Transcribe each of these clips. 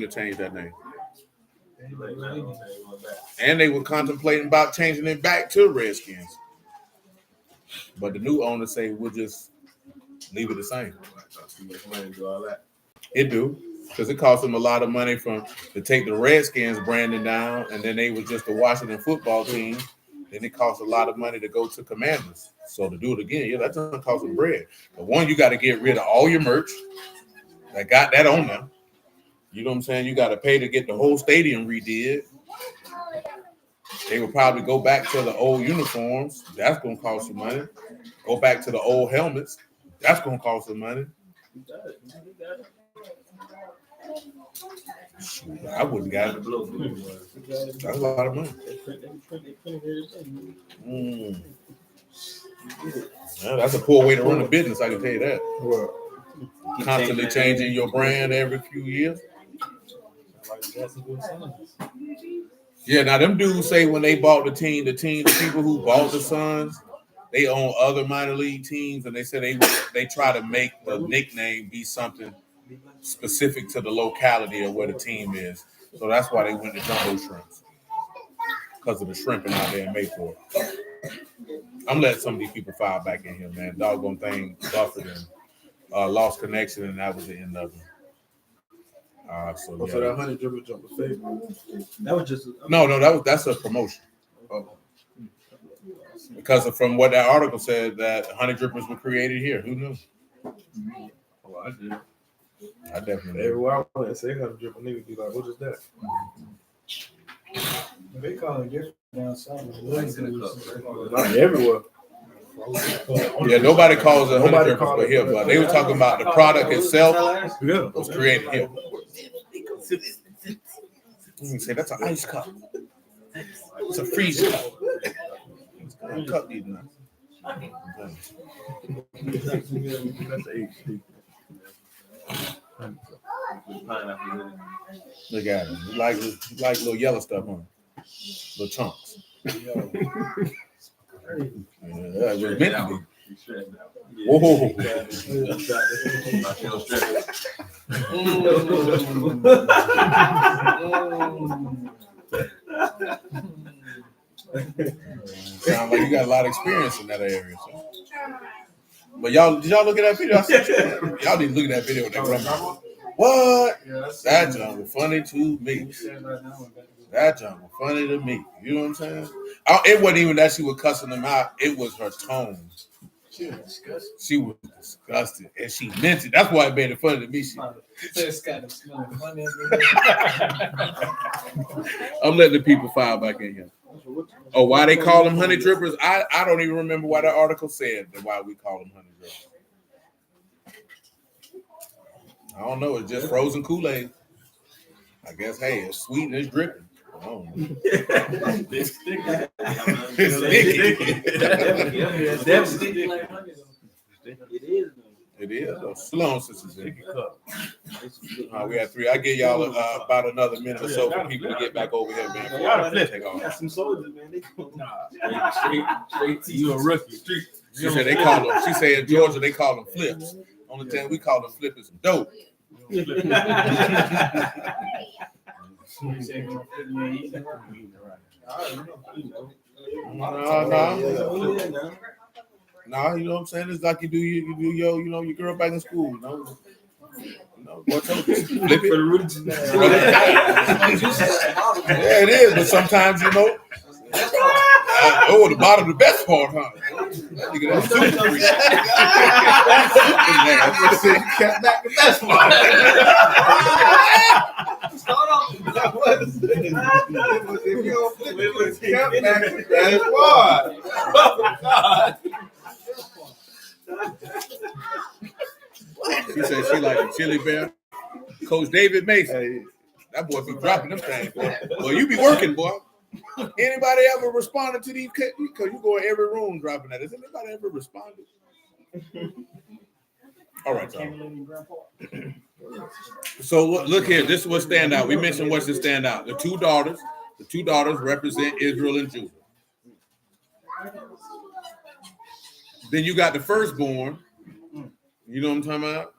to change that name. And they were contemplating about changing it back to Redskins. But the new owners say we'll just leave it the same. It do. Because it cost them a lot of money to take the Redskins branding down, and then they were just the Washington football team. Then it costs a lot of money to go to Commanders. So to do it again, yeah, that's gonna cost them bread. But one, you got to get rid of all your merch that got that on them. You know what I'm saying? You got to pay to get the whole stadium redid. They will probably go back to the old uniforms. That's gonna cost some money. Go back to the old helmets. That's gonna cost some money. Shoot, I wouldn't got it. That's a lot of money. Yeah, that's a poor way to run a business, I can tell you that. Constantly changing your brand every few years. Yeah, now them dudes say when they bought the people who bought the Suns, they own other minor league teams, and they said they try to make the nickname be something specific to the locality of where the team is. So that's why they went to Jumbo Shrimps, because of the shrimping out there in Mayport. I'm letting some of these people file back in here, man. Doggone thing buffered and lost connection, and that was the end of it. So that 100 dribble jump was fake. That was just that's a promotion. Oh. Because from what that article said, that 100 drippers were created here. Who knew? Oh, I did. I definitely. Everywhere I went and say 100 dribble, niggas be like, "What is that?" They call it different down south. Not everywhere. Yeah, nobody calls it 100 drippers but here, but they were talking about the product itself was created here. You can say that's an ice cup. It's a freezer cup. Cup these nuts. Look at him. You like little yellow stuff on it. Little chunks. Yeah, it was meant to be. Whoa. Sound like you got a lot of experience in that area. So. But did y'all look at that video? I said, y'all need to look at that video with that grandma. What? That junk was funny to me. That junk was funny to me. You know what I'm saying? It wasn't even that she was cussing them out. It was her tone. She was disgusted. And she meant it. That's why it made it funny to me. I'm letting the people file back in here. Oh, why they call them honey drippers? I don't even remember why that article said that why we call them honey drippers. I don't know. It's just frozen Kool-Aid. I guess, hey, it's sweet and it's dripping. I don't know. It's sticky. It's sticky. It is. Sloan sisters. We had 3. I give y'all about another minute or so for people to get back over here, man. Got some soldiers, man. Straight to you a rookie. She said they call them. She said in Georgia they call them flips. Only thing we call them flip is some dope. No, you know what I'm saying? It's like you do your girl back in school, you know. What's up? Flip it. Yeah, it is, but sometimes the bottom, the best part, huh? That nigga, that's super free. You kept back the best part. Start off. If you don't flip it, kept back the best part. Oh, God. She said she like a chili bear. Coach David Mason. That boy be dropping them things, boy. Well, you be working, boy. Anybody ever responded to these? Because you go in every room dropping that. Has anybody ever responded? All right, y'all. So look here. This is what stand out. We mentioned what's to stand out. The two daughters represent Israel and Judah. Then you got the firstborn. You know what I'm talking about?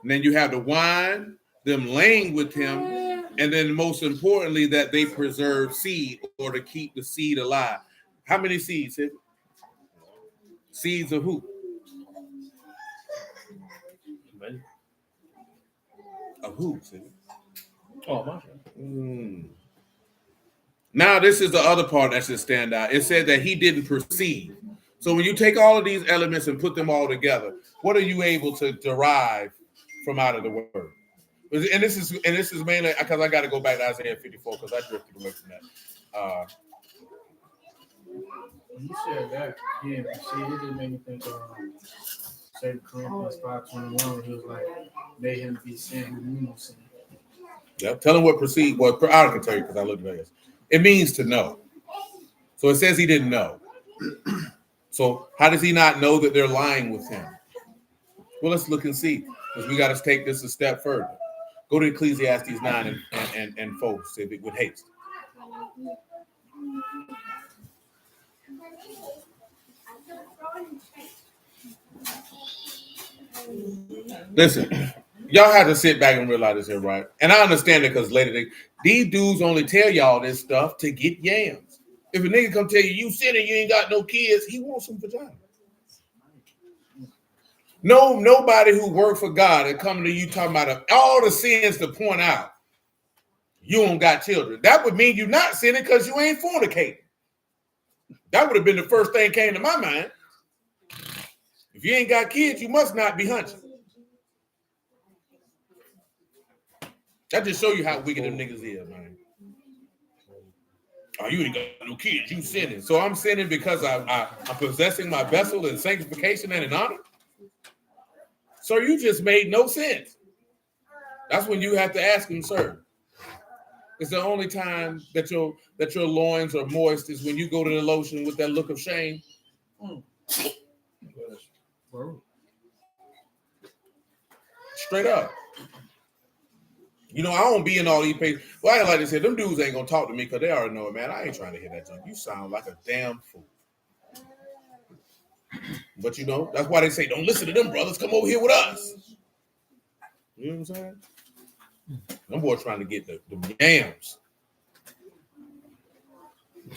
And then you have the wine, them laying with him, and then most importantly, that they preserve seed or to keep the seed alive. How many seeds? Seeds of who? Of who? Oh, my Now, this is the other part that should stand out. It said that he didn't perceive. So when you take all of these elements and put them all together, what are you able to derive from out of the word? And this is mainly because I got to go back to Isaiah 54 because I drifted away from that. When you said that, yeah, see, it didn't make me think of 2 Corinthians 5:21. He was like, "May him be sin who knew no sin." Yep. Tell him what perceive. Well, I can tell you because I looked at this. It means to know. So it says he didn't know. So how does he not know that they're lying with him? Well, let's look and see, because we got to take this a step further. Go to Ecclesiastes 9 and focus if it with haste. Listen, y'all have to sit back and realize this here, right? And I understand it because later these dudes only tell y'all this stuff to get yams. If a nigga come tell you sinning, you ain't got no kids, he wants some vagina. No, nobody who worked for God and come to you talking about all the sins to point out you don't got children. That would mean you're not sinning because you ain't fornicating. That would have been the first thing came to my mind. If you ain't got kids, you must not be hunching. That just show you how wicked them niggas is, man. Oh, you ain't got no kids, you sinning. So I'm sinning because I'm possessing my vessel in sanctification and in honor? Sir, you just made no sense. That's when you have to ask him, sir. It's the only time that your loins are moist is when you go to the lotion with that look of shame. Straight up. You know, I don't be in all these pages. Well, I ain't like to say, them dudes ain't gonna talk to me because they already know it, man. I ain't trying to hear that junk. You sound like a damn fool. But you know, that's why they say, don't listen to them brothers. Come over here with us. You know what I'm saying? Them boys trying to get the yams.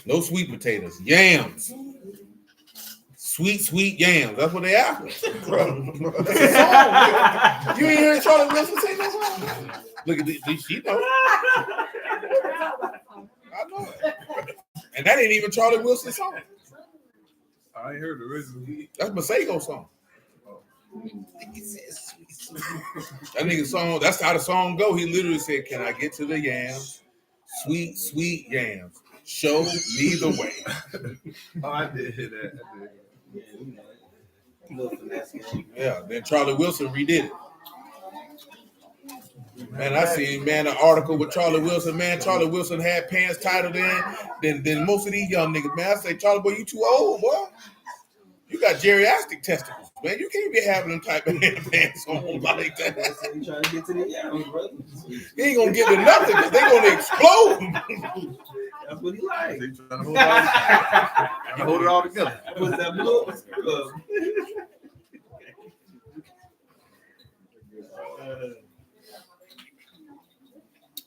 No sweet potatoes, yams. Sweet yams. That's what they after. You ain't heard Charlie Wilson say that song? Look at this. She know. I know it. And that ain't even Charlie Wilson's song. I ain't heard the original. That's Masego's song. That nigga song, that's how the song go. He literally said, can I get to the yams? Sweet yams. Show me the way. Oh, I did hear that. Yeah, then Charlie Wilson redid it. Man, I seen, man, an article with Charlie Wilson. Man, Charlie Wilson had pants tighter than most of these young niggas. Man, I say, Charlie, boy, you too old, boy. You got geriatric testicles, man. You can't be having them type of pants on like that. You trying to get to the yams, brother? He ain't gonna get to nothing because they gonna explode. That's what he like. They trying to hold it all together. What's that blue?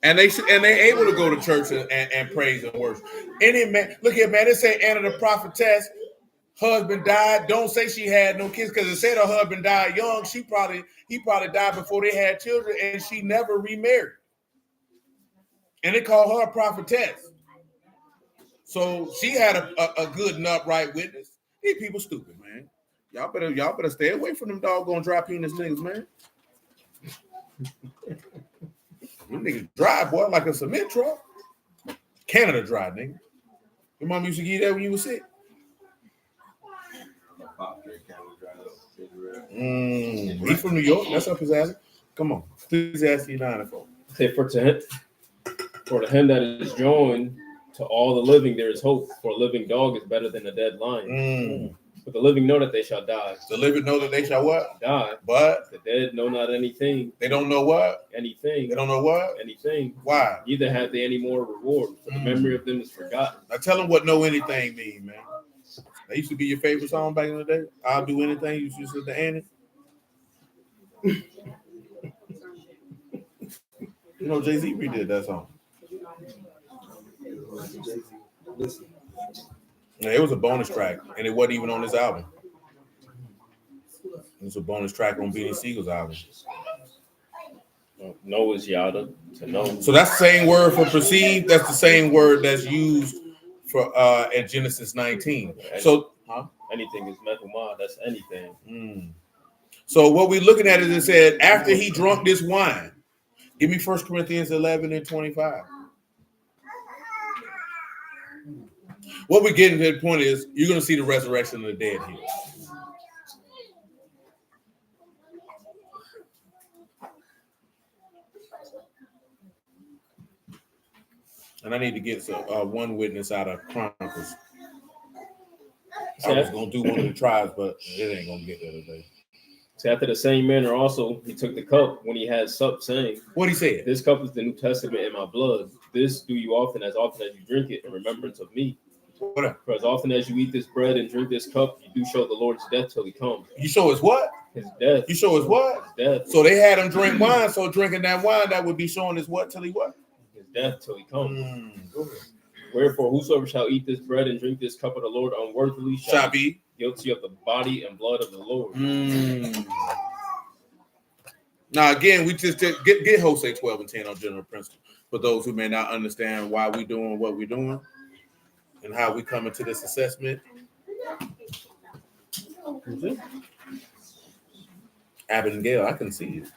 And they able to go to church and praise and worship. Any man, look here, man. They say Anna the prophetess, husband died. Don't say she had no kids because it said her husband died young. He probably died before they had children, and she never remarried. And they call her a prophetess. So she had a good and upright witness. These people stupid, man. Y'all better stay away from them doggone dry penis niggas, man. Them niggas dry, boy, like a cement truck. Canada dry, nigga. Your mom used to give you that when you were sick. He's from New York. That's up his alley. Come on. Ecclesiastes 9:4. Say for the him that is joined to all the living, there is hope. For a living dog is better than a dead lion. But the living know that they shall die. The living know that they shall what? Die. But the dead know not anything. They don't know what? Anything. They don't know what? Anything. Why? Neither have they any more reward. For the memory of them is forgotten. Now tell them what know anything mean, man. That used to be your favorite song back in the day. I'll do anything. You used to listen to Annie. You know, Jay-Z redid that song. Listen. Yeah, it was a bonus track, and it wasn't even on this album. It was a bonus track on Beanie Siegel's album. No is yada to know. So that's the same word for perceived. That's the same word that's used for at Genesis 19. So, anything is mehumah. That's anything. So what we're looking at is it said after he drunk this wine. Give me 1 Corinthians 11 and 25. What we're getting to the point is you're going to see the resurrection of the dead here. And I need to get one witness out of Chronicles. I was going to do one of the tribes, but it ain't going to get there today. So after the same manner also, he took the cup when he had supped, saying, what he said? This cup is the New Testament in my blood. This do you often as you drink it in remembrance of me. For as often as you eat this bread and drink this cup, you do show the Lord's death till he comes. You show his what? His death. You show his what? His death. So they had him drink wine. So drinking that wine, that would be showing his what till he what? His death till he comes. Wherefore, whosoever shall eat this bread and drink this cup of the Lord unworthily shall be guilty of the body and blood of the Lord. Now, again, we just get Jose 12 and 10 on general principle for those who may not understand why we're doing what we're doing and how we come into this assessment. Abigail, I can see you.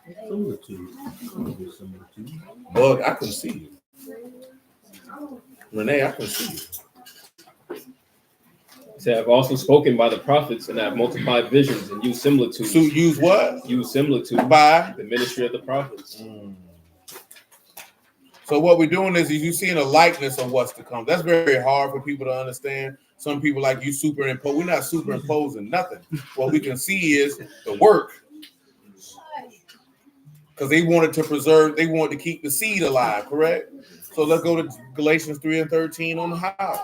Bug, I can see you. Renee, I can see you. Say, I've also spoken by the prophets and have multiplied visions and used similitudes. So use what? Use similitudes by the ministry of the prophets. So what we're doing is you're seeing a likeness of what's to come. That's very hard for people to understand. Some people like you superimpose. We're not superimposing nothing. What we can see is the work. Because they wanted to preserve, they wanted to keep the seed alive, correct? So let's go to Galatians 3 and 13 on the house.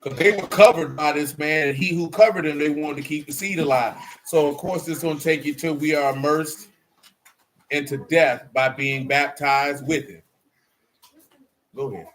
Because they were covered by this man, and he who covered them, they wanted to keep the seed alive. So, of course, this is going to take you till we are immersed into death by being baptized with him. Go ahead.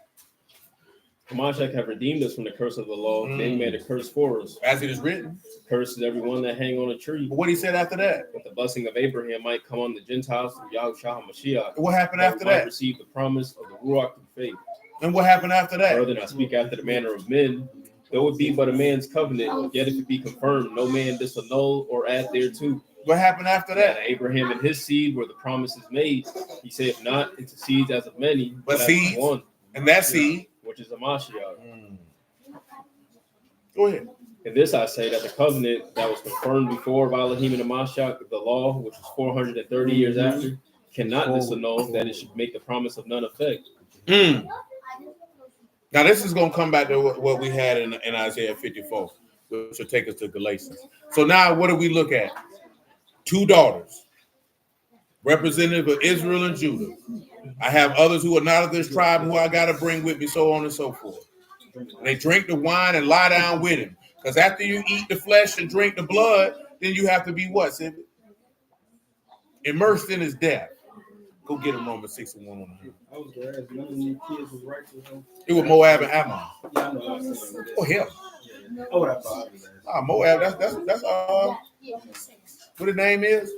Hamashiach have redeemed us from the curse of the law. They made a curse for us. As it is written. Curses everyone that hang on a tree. But what he said after that? But the blessing of Abraham might come on the Gentiles through Yahushua HaMashiach. What happened after that? Receive the promise of the Ruach through faith. And what happened after that? Further, I speak after the manner of men. Though it be but a man's covenant, yet if it be confirmed, no man disannul or add thereto. What happened after that? And Abraham and his seed where the promise is made. He said, not into seeds as of many, but seeds, one. And that seed, which is a Mashiach. Go ahead. And this I say that the covenant that was confirmed before of Elohim and the Mashiach, the law, which was 430 years after, cannot disannul that it should make the promise of none effect. Now, this is going to come back to what we had in Isaiah 54, which will take us to Galatians. So now what do we look at? Two daughters, representative of Israel and Judah. I have others who are not of this tribe who I got to bring with me, so on and so forth. And they drink the wine and lie down with him. Because after you eat the flesh and drink the blood, then you have to be what, Sibby? Immersed in his death. Go get him Romans 6 and 1 on him. I was glad none of these kids was righteous. It was Moab and Ammon. Yeah, I know. I was saying that. Oh, him. Oh, that's all. Moab. That's what his name is.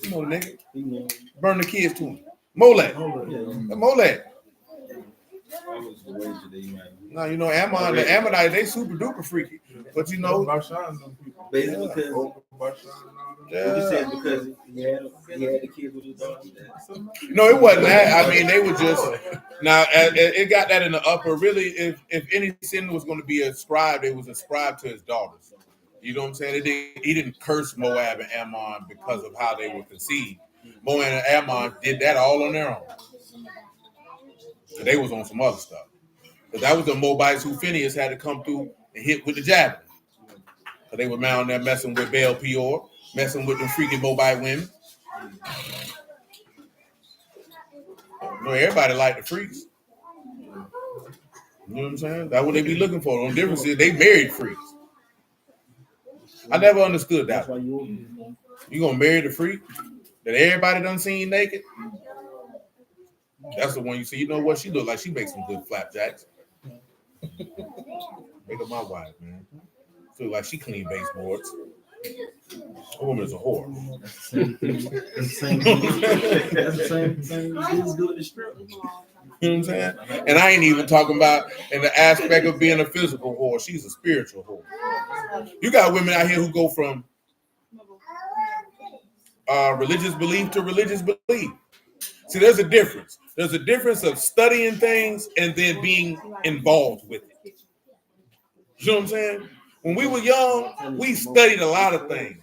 You know, nigga. Burn the kids to him. Molech. Molech. No, you know, Ammon, the Ammonites, they super duper freaky. But you know, basically because you said because he had the kids with his daughter. No, it wasn't that. I mean, they were just now. It got that in the upper. Really, if any sin was going to be ascribed, it was ascribed to his daughters. You know what I'm saying? He didn't curse Moab and Ammon because of how they were conceived. Moab and Ammon did that all on their own. So they was on some other stuff. But that was the Moabites who Phineas had to come through and hit with the javelin. So they were down there messing with Baal Peor, messing with them freaking Moabite women. You know, everybody liked the freaks. You know what I'm saying? That's what they be looking for. The only difference is they married freaks. I never understood that. That's why you gonna marry the freak that everybody done seen naked? That's the one you see. You know what? She look like she makes some good flapjacks. Make her my wife, man. She look like she clean baseboards. A woman is a whore. That's the same thing. That's the same dudes do at the strip. You know what I'm saying? And I ain't even talking about in the aspect of being a physical whore. She's a spiritual whore. You got women out here who go from religious belief to religious belief. See, there's a difference. There's a difference of studying things and then being involved with it. You know what I'm saying? When we were young, we studied a lot of things.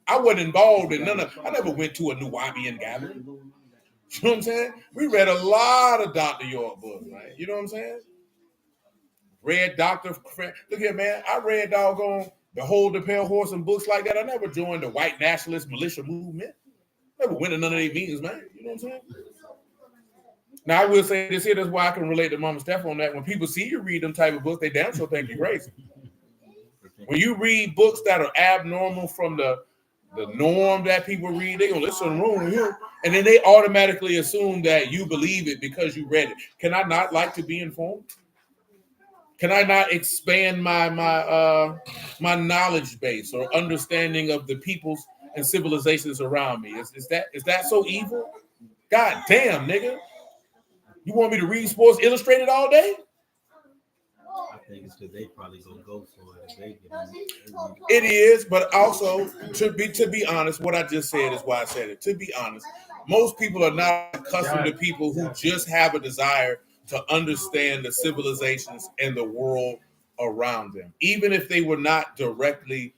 I wasn't involved in I never went to a Nubian gathering. You know what I'm saying? We read a lot of Dr. York books, right? You know what I'm saying? Read Dr. Look here, man. I read doggone the Hold the Pale Horse and books like that. I never joined the white nationalist militia movement. Never went to none of their meetings, man. You know what I'm saying? Now, I will say this here. That's why I can relate to Mama Steph on that. When people see you read them type of books, they damn sure think you're crazy. When you read books that are abnormal from the norm that people read, they go, there's something wrong with you. And then they automatically assume that you believe it because you read it. Can I not like to be informed? Can I not expand my knowledge base or understanding of the peoples and civilizations around me? Is that so evil? God damn, nigga. You want me to read Sports Illustrated all day? I think it's because they probably gonna go for it. It is, but also to be honest, what I just said is why I said it. To be honest, most people are not accustomed to people who just have a desire to understand the civilizations and the world around them, even if they were not directly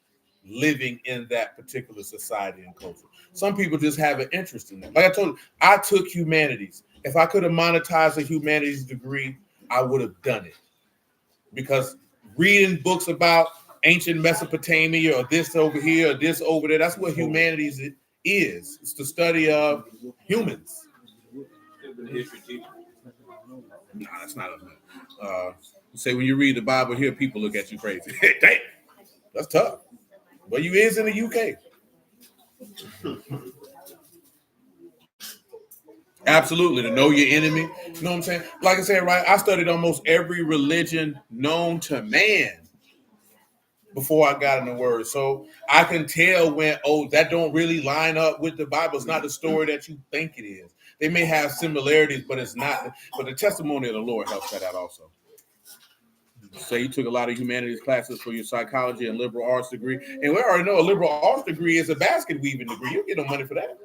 living in that particular society and culture. Some people just have an interest in it. Like I told you, I took humanities. If I could have monetized a humanities degree, I would have done it. Because reading books about ancient Mesopotamia or this over here or this over there, that's what humanities is. It's the study of humans. No, that's not a say when you read the Bible here, people look at you crazy. Damn, that's tough. But you is in the UK. Absolutely, to know your enemy. You know what I'm saying? Like I said, right? I studied almost every religion known to man before I got in the Word. So I can tell when, that don't really line up with the Bible. It's not the story that you think it is. They may have similarities, but it's not. But the testimony of the Lord helps that out also. So you took a lot of humanities classes for your psychology and liberal arts degree. And we already know a liberal arts degree is a basket weaving degree. You don't get no money for that.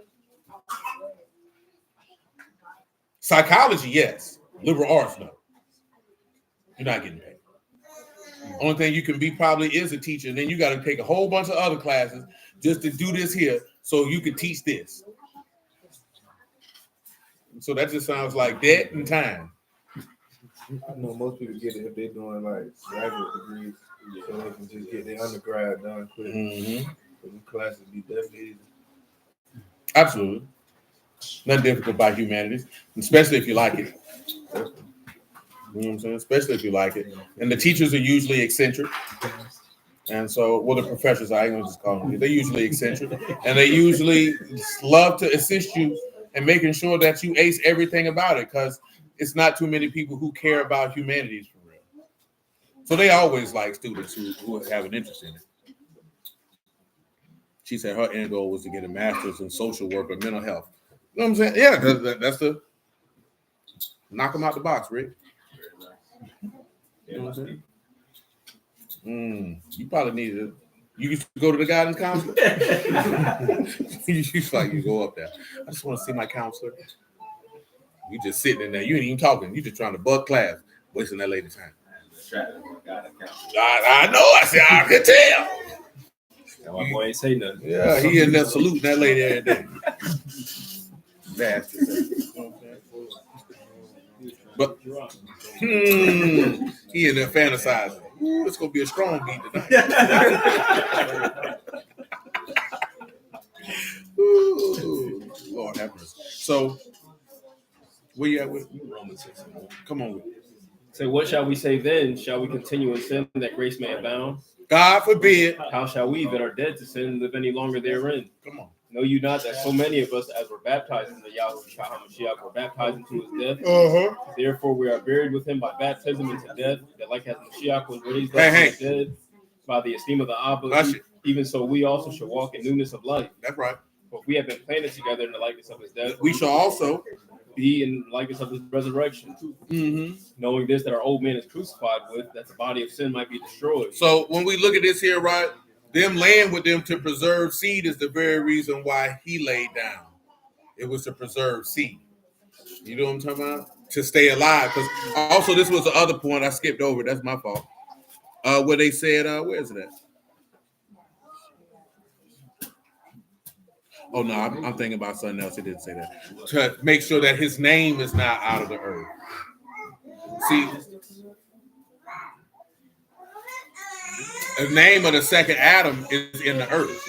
Psychology, yes. Liberal arts, no. You're not getting paid. Only thing you can be probably is a teacher. And then you got to take a whole bunch of other classes just to do this here so you can teach this. So that just sounds like debt and time. I know most people get it if they're doing like graduate degrees, so they can just get their undergrad done quick. Mm-hmm. So the classes be definitely easy. Absolutely. Nothing difficult about humanities, especially if you like it. You know what I'm saying? Especially if you like it. And the teachers are usually eccentric. And so, well, the professors, I ain't gonna just call them, they're usually eccentric. And they usually love to assist you in making sure that you ace everything about it, because it's not too many people who care about humanities for real. So they always like students who have an interest in it. She said her end goal was to get a master's in social work or mental health. You know what I'm saying? Yeah, that's the knock them out the box, Rick. You know what I'm saying? You probably need to. You used to go to the guidance counselor. You used to like you go up there. I just want to see my counselor. You just sitting in there. You ain't even talking. You just trying to buck class, wasting that lady's time. I know. I said I could tell. And my boy ain't say nothing. Yeah, he in there saluting that lady every day. Bastard. But he in there fantasizing. Ooh, it's gonna be a strong beat tonight. Ooh, Lord have mercy. So, where you at with Romans 6? Come on with it. Say, what shall we say then? Shall we continue in sin that grace may abound? God forbid. How shall we that are dead to sin live any longer therein? Come on. Know you not that so many of us as were baptized into Yahushua HaMashiach were baptized into his death? Therefore we are buried with him by baptism into death, that like as Mashiach was raised up from the dead by the esteem of the Abba, even so we also shall walk in newness of life. That's right. For we have been planted together in the likeness of his death. We shall also be in the likeness of his resurrection. Knowing this, that our old man is crucified with, that the body of sin might be destroyed. So when we look at this here, right, them laying with them to preserve seed is the very reason why he laid down. It was to preserve seed. You know what I'm talking about? To stay alive. Because also this was the other point I skipped over. That's my fault. Where they said, where is it at? Oh no, I'm thinking about something else. It didn't say that. To make sure that his name is not out of the earth. See, the name of the second Adam is in the earth.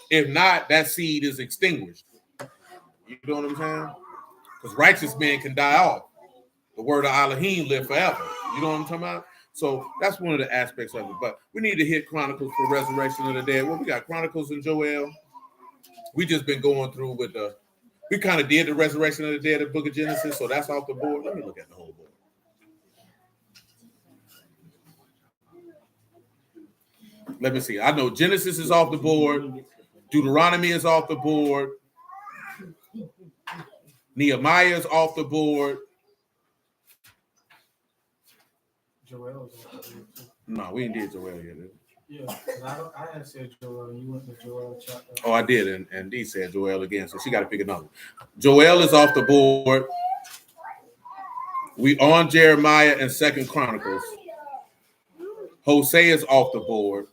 If not, that seed is extinguished. You know what I'm saying? Because righteous men can die off. The word of Elohim live forever. You know what I'm talking about? So that's one of the aspects of it. But we need to hit Chronicles for resurrection of the dead. Well, we got Chronicles and Joel. We just been going through with we kind of did the resurrection of the dead in the book of Genesis, so that's off the board. Let me look at the whole board. Let me see. I know Genesis is off the board. Deuteronomy is off the board. Nehemiah is off the board. Joel is off the board too. No, we ain't did Joel yet. Yeah, I had said Joel, and you went to Joel chapter. Oh, I did, and Dee said Joel again, so she got to pick another. Joel is off the board. We on Jeremiah and 2nd Chronicles. Hosea is off the board.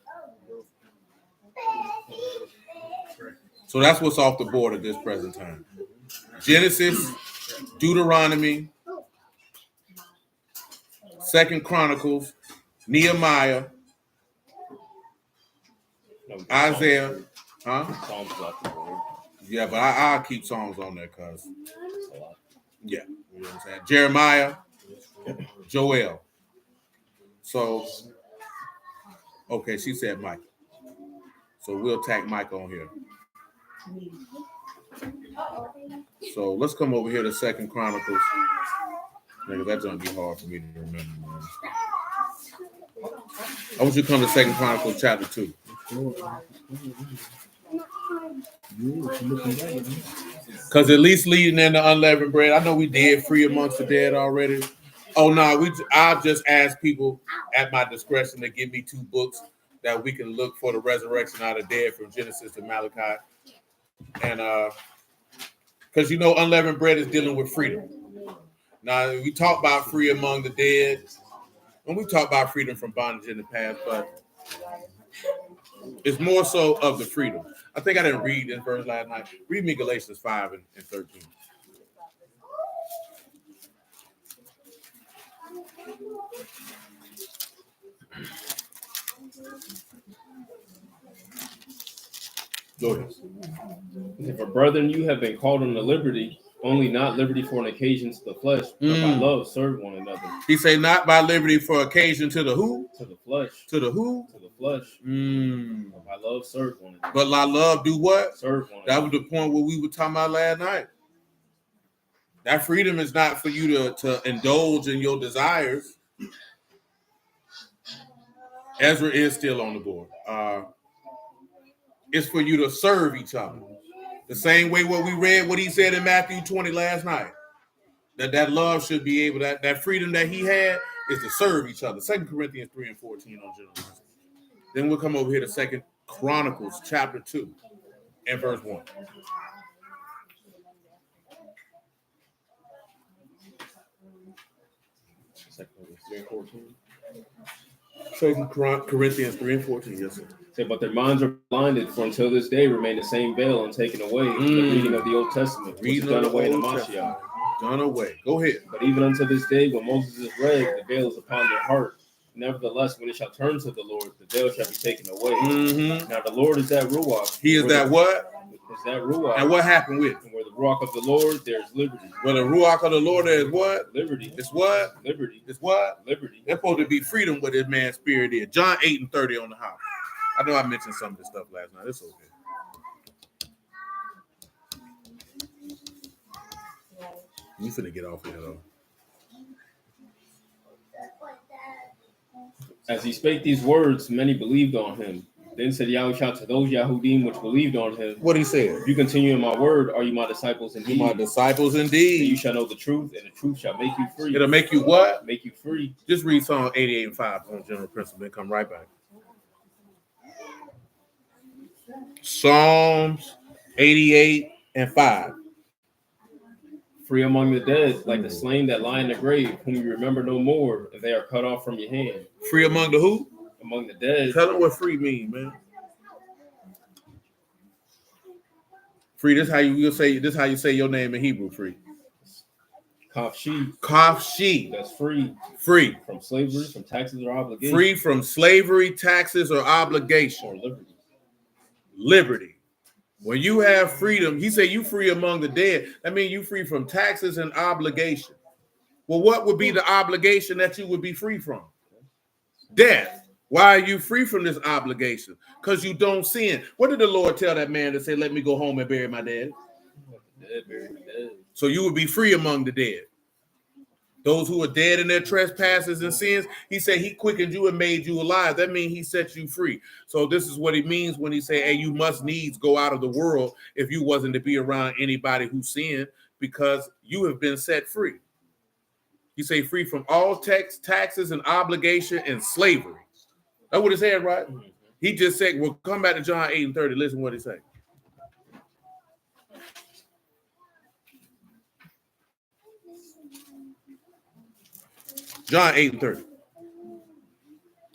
So that's what's off the board at this present time. Genesis, Deuteronomy, 2nd Chronicles, Nehemiah, Isaiah, huh? Psalms off the board. Yeah, but I'll keep Psalms on there, cuz. Yeah, you know what I'm saying? Jeremiah, Joel. So, okay, she said Mike. So we'll tag Mike on here. So let's come over here to 2nd Chronicles. Nigga, that's gonna be hard for me to remember, man. I want you to come to 2nd Chronicles chapter 2. Because at least leading in the unleavened bread, I know we did free amongst the dead already. Oh no, I've just asked people at my discretion to give me 2 books that we can look for the resurrection out of dead from Genesis to Malachi. And because you know unleavened bread is dealing with freedom. Now we talk about free among the dead, and we talk about freedom from bondage in the past, but it's more so of the freedom. I think I didn't read this verse last night. Read me Galatians 5 and 13. Go ahead. For brethren, you have been called unto liberty, only not liberty for an occasion to the flesh, but by love serve one another. He say not by liberty for occasion to the who? To the flesh. To the who? To the flesh. But by love serve one another. But by love do what? Serve one another. That was the point where we were talking about last night. That freedom is not for you to indulge in your desires. Ezra is still on the board. It's for you to serve each other. The same way what we read, what he said in Matthew 20 last night. That love should be able, that freedom that he had is to serve each other. 2 Corinthians 3 and 14 on general. Then we'll come over here to 2 Chronicles chapter 2 and verse 1. Second Corinthians 3 and 14, yes, sir. Say, but their minds are blinded, for until this day remain the same veil untaken away. The reading of the Old Testament, which is done away in the Mashiach. Done away. Go ahead. But even unto this day, when Moses is read, the veil is upon their heart. Nevertheless, when it shall turn to the Lord, the veil shall be taken away. Now the Lord is that Ruach. He is that what? Is that Ruach. And what happened with it? And where the Ruach of the Lord, there is liberty. Where the Ruach of the Lord is what? Liberty. It's what? Liberty. It's what? Liberty. There's supposed to be freedom with this man's spirit is. John 8 and 30 on the house. I know I mentioned some of this stuff last night. It's okay. You finna get off here though. As he spake these words, many believed on him. Then said Yahushua to those Yahudim which believed on him, What he said? if you continue in my word, are you my disciples indeed? You my disciples And indeed. you shall know the truth, and the truth shall make you free. It'll make you what? Make you free. Just read Psalm 88 and 5 on general principle and come right back. Psalms 88 and 5. Free among the dead, like the slain that lie in the grave, whom you remember no more, and they are cut off from your hand. Free among the who? Among the dead. Tell them what free mean, man. Free. This how you say. This how you say your name in Hebrew. Free. Kafshi. Kafshi. That's free. Free from slavery, from taxes or obligation. Free from slavery, taxes, or obligation. Or liberty. Liberty. When you have freedom, he said you free among the dead. That means you free from taxes and obligation. Well, what would be the obligation that you would be free from? Death. Why are you free from this obligation? Because you don't sin. What did the Lord tell that man to say, let me go home and bury my dad? So you would be free among the dead. Those who are dead in their trespasses and sins, he said he quickened you and made you alive. That means he set you free. So this is what he means when he say, hey, you must needs go out of the world if you wasn't to be around anybody who sinned, because you have been set free. You say free from all taxes and obligation and slavery. That's what it said, right? He just said, well, come back to John 8 and 30. Listen what he said. John 8 and 30.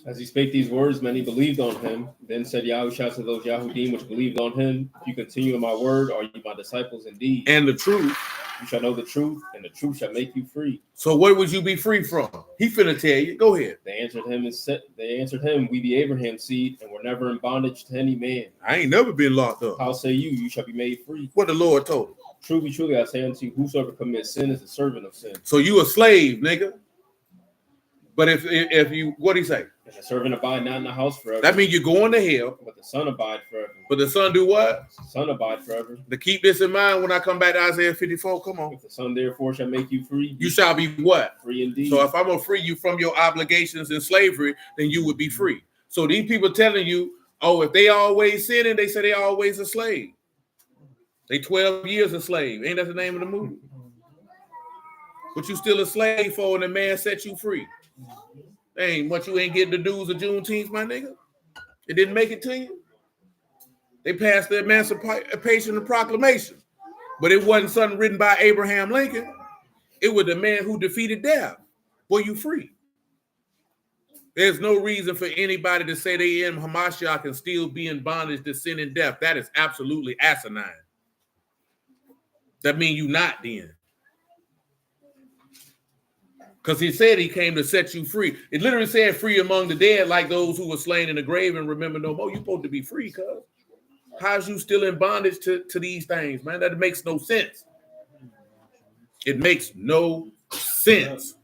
As he spake these words, many believed on him. Then said Yahushua to those Yahudim which believed on him, if you continue in my word, are you my disciples indeed? And the truth. You shall know the truth, and the truth shall make you free. So what would you be free from? He finna tell you. Go ahead. They answered him, we be Abraham's seed, and were never in bondage to any man. I ain't never been locked up. How say you, you shall be made free? What the Lord told him. Truly, truly, I say unto you, whosoever commits sin is a servant of sin. So you a slave, nigga. But if you, what do he say? If a servant abide not in the house forever. That means you're going to hell. But the son abide forever. But the son do what? The son abide forever. To keep this in mind when I come back to Isaiah 54, come on. If the son therefore shall make you free. You shall be what? Free indeed. So if I'm going to free you from your obligations and slavery, then you would be free. So these people telling you, oh, if they always sinning, they say they always a slave. They 12 years a slave. Ain't that the name of the movie? But you still a slave for when the man set you free. Ain't what you ain't getting the dues of Juneteenth, my nigga. It didn't make it to you. They passed the Emancipation and Proclamation, but it wasn't something written by Abraham Lincoln. It was the man who defeated death. Boy, you free. There's no reason for anybody to say they in Hamashiach and still be in bondage to sin and death. That is absolutely asinine. That means you not then. Because he said he came to set you free. It literally said free among the dead, like those who were slain in the grave and remember no more. You're supposed to be free, cuz. How's you still in bondage to these things, man? That makes no sense. It makes no sense.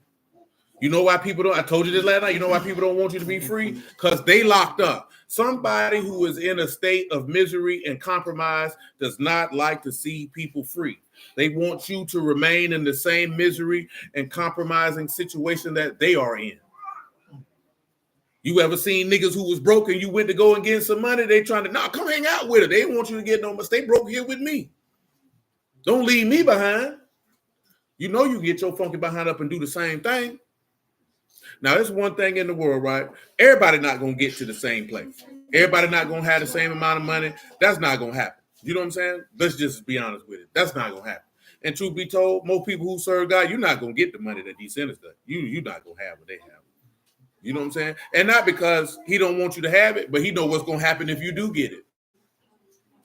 You know why people don't, I told you this last night, you know why people don't want you to be free? Because they locked up. Somebody who is in a state of misery and compromise does not like to see people free. They want you to remain in the same misery and compromising situation that they are in. You ever seen niggas who was broke and you went to go and get some money? They trying to, come hang out with her. They want you to get no mistake. They broke here with me. Don't leave me behind. You know you get your funky behind up and do the same thing. Now, there's one thing in the world, right? Everybody not going to get to the same place. Everybody not going to have the same amount of money. That's not going to happen. You know what I'm saying? Let's just be honest with it. That's not going to happen. And truth be told, most people who serve God, you're not going to get the money that these sinners do. You're not going to have what they have. You know what I'm saying? And not because he don't want you to have it, but he know what's going to happen if you do get it.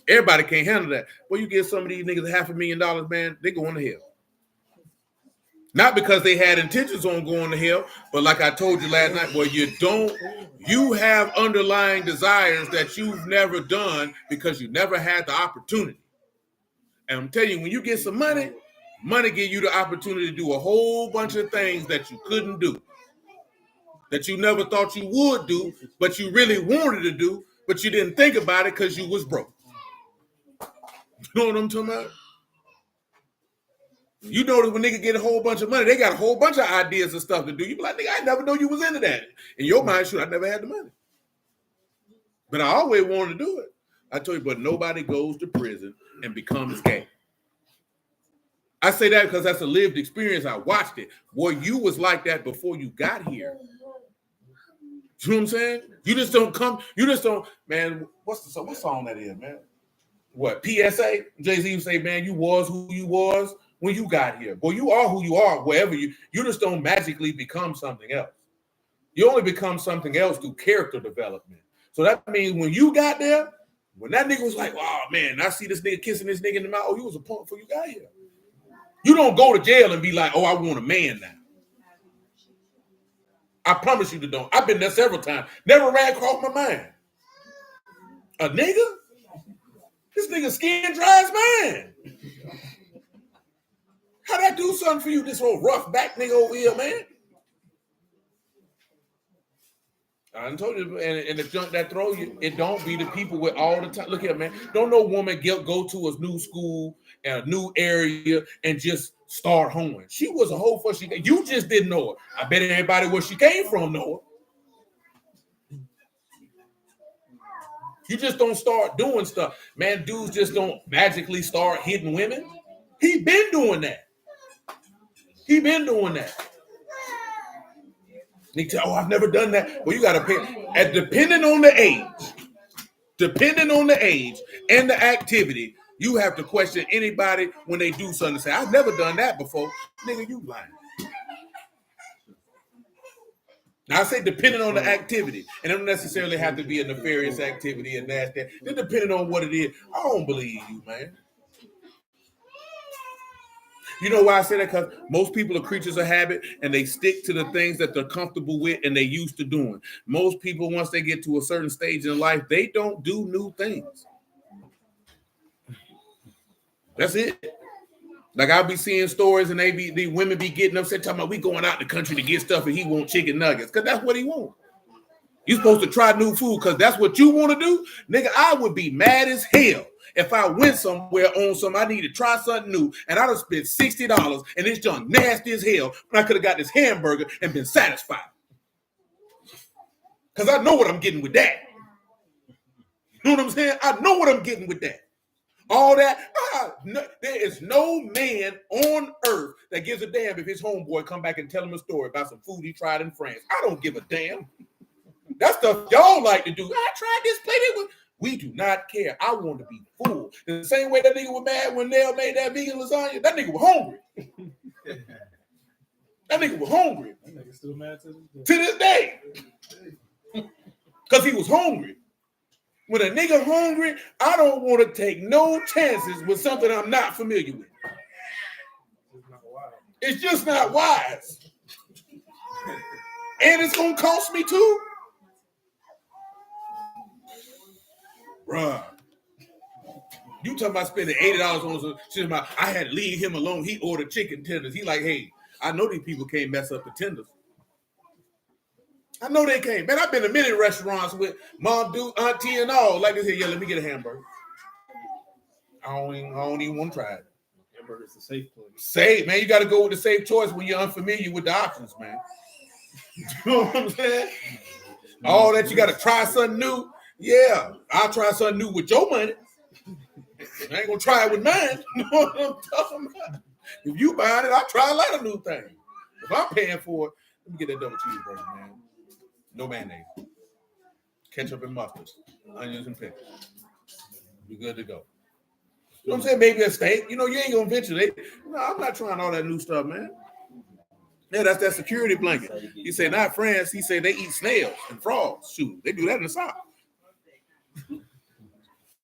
Everybody can't handle that. Well, you get some of these niggas $500,000, man, they going to hell. Not because they had intentions on going to hell, but like I told you last night, well, you have underlying desires that you've never done because you never had the opportunity. And I'm telling you, when you get some money, money give you the opportunity to do a whole bunch of things that you couldn't do, that you never thought you would do, but you really wanted to do, but you didn't think about it because you was broke. You know what I'm talking about? You know that when nigga get a whole bunch of money, they got a whole bunch of ideas and stuff to do. You be like, nigga, I never know you was into that. In your mind, shoot, I never had the money. But I always wanted to do it. I told you, but nobody goes to prison and becomes gay. I say that because that's a lived experience. I watched it. Boy, you was like that before you got here. You know what I'm saying? You just don't, man, what song that is, man? What, PSA? Jay-Z would say, man, you was who you was when you got here. Boy, you are who you are wherever you just don't magically become something else. You only become something else through character development. So that means when you got there, when that nigga was like, oh man, I see this nigga kissing this nigga in the mouth, oh, you was a punk before you got here. You don't go to jail and be like, oh, I want a man now. I promise you to don't. I've been there several times. Never ran across my mind. A nigga? This nigga skin dry as man. How'd that do something for you, this old rough back nigga over here, man? I done told you, and the junk that throw you, it don't be the people with all the time. Look here, man. Don't no woman go to a new school and a new area and just start hoeing. She was a hoe for she. You just didn't know her. I bet everybody where she came from know her. You just don't start doing stuff. Man, dudes just don't magically start hitting women. He been doing that. They tell, oh, I've never done that. Well, you got to pay. And depending on the age and the activity, you have to question anybody when they do something and say, I've never done that before. Nigga, you lying. Now, I say depending on the activity. And it don't necessarily have to be a nefarious activity and nasty. Just depending on what it is. I don't believe you, man. You know why I say that? Because most people are creatures of habit and they stick to the things that they're comfortable with and they used to doing. Most people, once they get to a certain stage in life, they don't do new things. That's it. Like I'll be seeing stories and the women be getting upset talking about we going out the country to get stuff and he want chicken nuggets because that's what he want. You supposed to try new food because that's what you want to do? Nigga, I would be mad as hell if I went somewhere on some, I need to try something new, and I'd have spent $60 and it's junk nasty as hell when I could have got this hamburger and been satisfied. Because I know what I'm getting with that. You know what I'm saying? I know what I'm getting with that. All that, there is no man on earth that gives a damn if his homeboy come back and tell him a story about some food he tried in France. I don't give a damn. That stuff y'all like to do. I tried this plate. We do not care. I want to be full. The same way that nigga was mad when Nell made that vegan lasagna. That nigga was hungry. That nigga still mad to this day. Because he was hungry. When a nigga hungry, I don't want to take no chances with something I'm not familiar with. It's just not wise. And it's going to cost me too. Bruh. You talking about spending $80 on some shit about I had to leave him alone. He ordered chicken tenders. He like, hey, I know these people can't mess up the tenders. I know they can't. Man, I've been to many restaurants with mom, dude, auntie, and all. Like they say, yeah, let me get a hamburger. I don't even want to try it. Hamburger's a safe place. Safe, man. You got to go with the safe choice when you're unfamiliar with the options, man. You know what I'm saying? All that you got to try something new. Yeah, I'll try something new with your money. I ain't gonna try it with mine. You know what I'm talking about? If you buying it, I'll try a lot of new things. If I'm paying for it, let me get that double cheeseburger, man. No mayonnaise. Ketchup and mustard. Onions and peppers. Be good to go. You know what I'm saying? Maybe a steak. You know, you ain't gonna venture. No, I'm not trying all that new stuff, man. Yeah, that's that security blanket. He say, not France. He say they eat snails and frogs. Shoot, they do that in the South.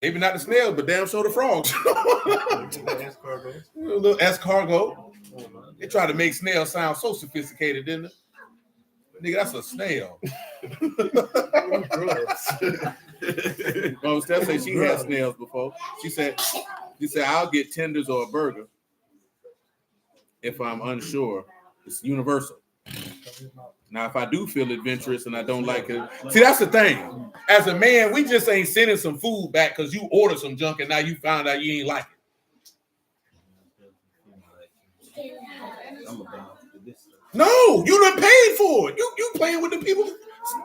Maybe not the snails, but damn sure the frogs. A little escargot. They try to make snails sound so sophisticated, didn't they? Nigga, that's a snail. Steph said she had snails before. She said, I'll get tenders or a burger if I'm unsure. It's universal. Now, if I do feel adventurous and I don't like it, see, that's the thing. As a man, we just ain't sending some food back because you ordered some junk and now you found out you ain't like it. No, you done paid for it. You playing with the people's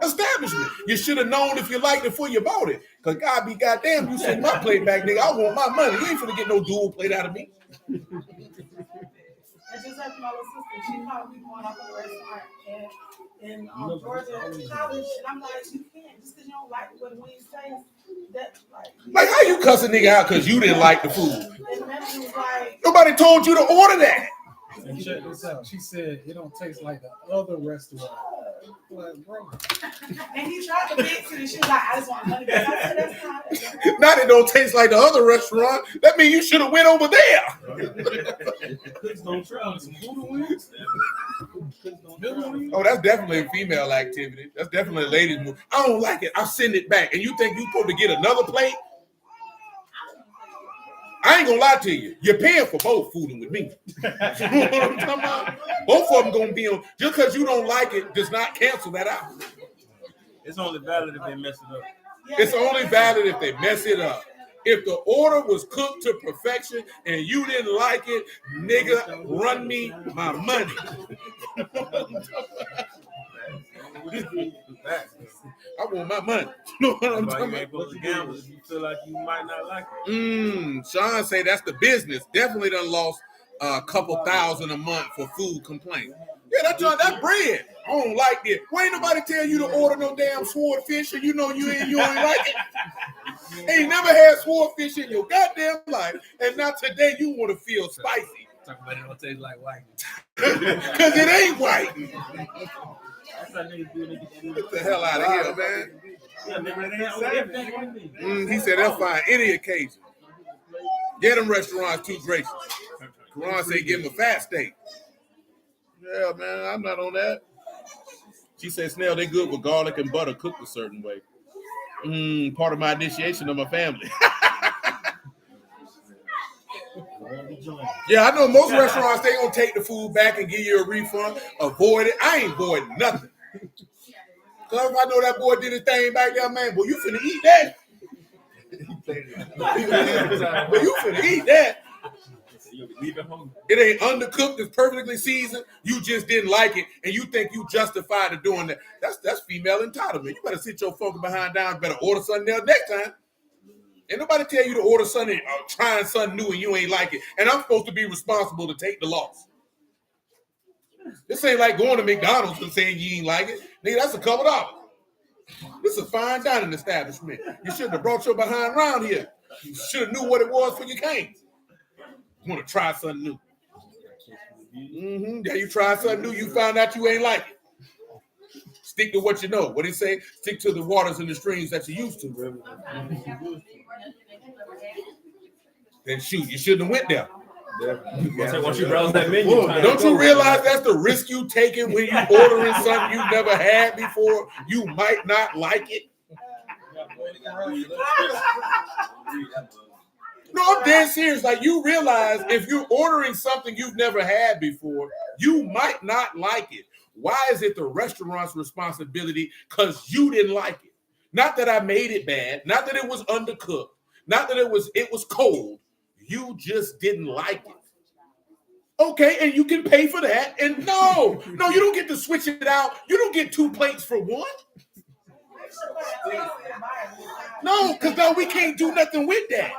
establishment. You should have known if you liked it before you bought it. Because God be goddamn, you send my plate back, nigga. I want my money. You ain't finna get no dual plate out of me. I just had my little sister. She called me going up to the restaurant in Georgia college, and I'm like, you can't just because you don't like what the wings taste. That's like how you cuss a nigga out because you didn't like the food? And then he was like, nobody told you to order that. And check this out. She said it don't taste like the other restaurant. Like, bro. And he tried to fix it, and she was like, I just want money back. I said, that's not. Not it don't taste like the other restaurant. That means you should have went over there. Don't try some voodoo wings. Oh, that's definitely a female activity. That's definitely a ladies' move. I don't like it. I'll send it back. And you think you supposed to get another plate? I ain't gonna lie to you. You're paying for both food with me. You know what I'm talking about? Both of them gonna be on. Just because you don't like it does not cancel that out. It's only valid if they mess it up. It's only valid if they mess it up. If the order was cooked to perfection and you didn't like it, nigga, run me my money. I want my money. You know what I'm talking about? If you feel like you might not like it. Sean say that's the business. Definitely done lost a couple thousand a month for food complaints. Yeah, that bread. I don't like it. Why ain't nobody tell you to order no damn swordfish and you know you ain't like it? Ain't never had swordfish in your goddamn life, and now today you want to feel spicy. Talk about it don't taste like white. Because it ain't white. Get the hell out of here, man. He said they'll find any occasion. Get them restaurants too gracious. Quran say give them a fat steak. Yeah, man, I'm not on that. She said, Snell, they good with garlic and butter cooked a certain way. Part of my initiation of my family. Yeah, I know most restaurants, they gonna take the food back and give you a refund. Avoid it. I ain't avoiding nothing. Cause if I know that boy did his thing back there, man, boy, you finna eat that. But you finna eat that. It ain't undercooked, it's perfectly seasoned. You just didn't like it, and you think you justified to doing that. That's female entitlement. You better sit your fucking behind down. Better order something else next time. Ain't nobody tell you to order something, trying something new, and you ain't like it. And I'm supposed to be responsible to take the loss. This ain't like going to McDonald's and saying you ain't like it. Nigga, that's a couple dollars. This is a fine dining establishment. You shouldn't have brought your behind around here. You should have knew what it was when you came. You want to try something new. Yeah, you try something new, you found out you ain't like it. Stick to what you know. What he say? Stick to the waters and the streams that you used to. Then shoot, you shouldn't have went there. Once you browse that menu, don't you realize that's the risk you taking when you ordering something you've never had before? You might not like it. No, I'm dead serious. Like, you realize if you're ordering something you've never had before, you might not like it. Why is it the restaurant's responsibility? Because you didn't like it. Not that I made it bad. Not that it was undercooked. Not that it was cold. You just didn't like it. Okay, and you can pay for that. And no, you don't get to switch it out. You don't get 2 plates for one. No, because now we can't do nothing with that.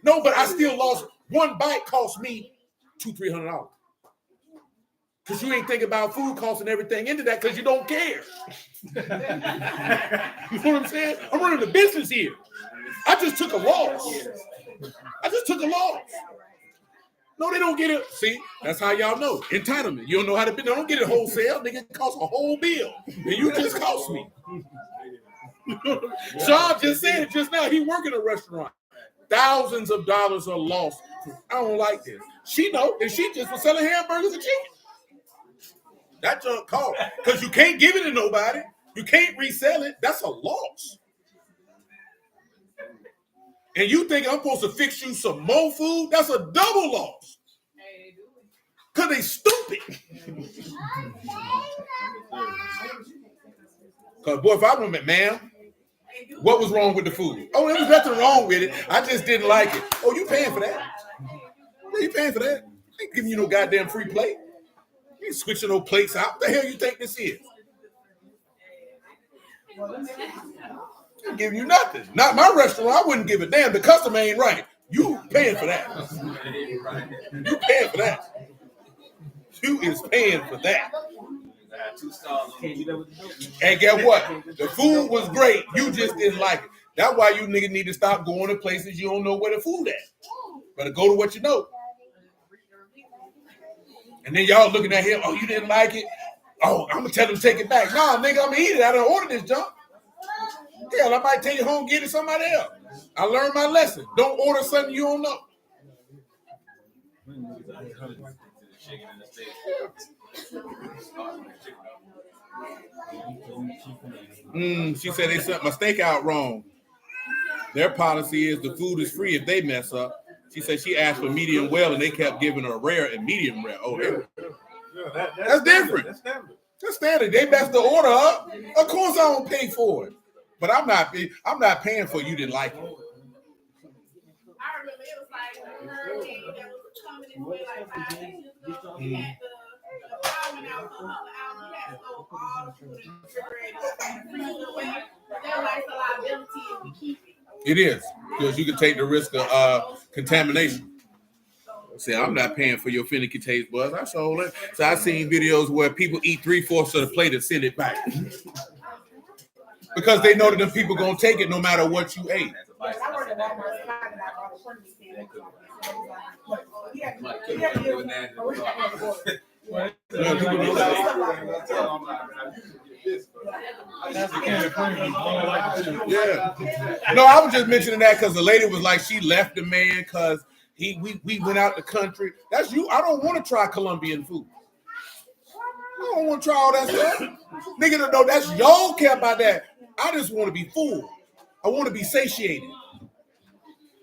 No, but I still lost. One bite cost me $200-300. Because you ain't thinking about food costs and everything into that because you don't care. You know what I'm saying? I'm running the business here. I just took a loss. No, they don't get it. See, that's how y'all know. Entitlement. You don't know how to be. They don't get it wholesale. Nigga, it costs a whole bill. And you just cost me. Sean just said it just now. He work in a restaurant. Thousands of dollars are lost. I don't like this. She know, and she just was selling hamburgers and chicken. That junk cost. Because you can't give it to nobody. You can't resell it. That's a loss. And you think I'm supposed to fix you some more food? That's a double loss. Because they stupid. Because, boy, if I went, ma'am, what was wrong with the food? Oh, there was nothing wrong with it. I just didn't like it. Oh, you paying for that? Yeah, you paying for that? I ain't giving you no goddamn free plate. You ain't switching no plates out. What the hell you think this is? I ain't giving you nothing. Not my restaurant. I wouldn't give a damn. The customer ain't right. You paying for that. You paying for that. You is paying for that. And guess what? The food was great. You just didn't like it. That's why you niggas need to stop going to places you don't know where the food at. Better go to what you know. And then y'all looking at him, oh, you didn't like it? Oh, I'm going to tell him to take it back. Nah, nigga, I'm going to eat it. I done ordered this junk. Hell, I might take it home and get it somebody else. I learned my lesson. Don't order something you don't know. She said they sent my steak out wrong. Their policy is the food is free if they mess up. She said she asked for medium well and they kept giving her rare and medium rare. Oh, that's different. That's standard. They messed the order up. Of course I don't pay for it. But I'm not paying for it. You didn't like it. I remember it was like a hurricane that was coming this way like 5 days ago. We had the power went out for another hour. We had to throw all the food in the refrigerator and freeze it away. That was like a liability if we keep it. It is, because you can take the risk of contamination. See, I'm not paying for your finicky taste buds. I sold it. So I've seen videos where people eat 3/4 of the plate and send it back. Because they know that the people going to take it no matter what you ate. Yeah. No, I was just mentioning that because the lady was like, she left the man because we went out the country. That's you. I don't want to try Colombian food. I don't want to try all that stuff. Nigga, no, that's y'all care about that. I just want to be full. I want to be satiated.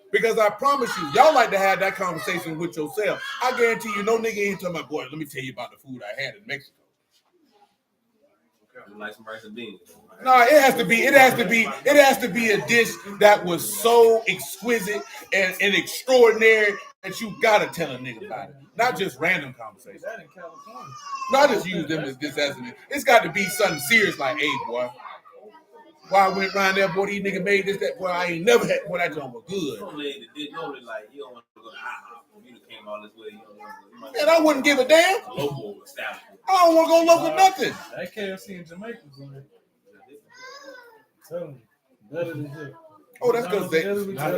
Because I promise you, y'all like to have that conversation with yourself. I guarantee you, no nigga ain't talking about, boy, let me tell you about the food I had in Mexico. Like some rice and beans. No, it has to be a dish that was so exquisite and extraordinary that you gotta tell a nigga about it. Not just random conversation. Not just use them as this as an. It's got to be something serious like, hey, boy. Why I went around there, boy, these niggas made this, that, boy, I ain't never had, boy, that joint was good. Normally, like, you don't want to go to IHOP. You came all this way. You don't want to go. And I wouldn't give a damn. Local establishment. I don't want to go local nothing. That KFC in Jamaica was on there. Tell me, better than here. Oh, that's because they. Not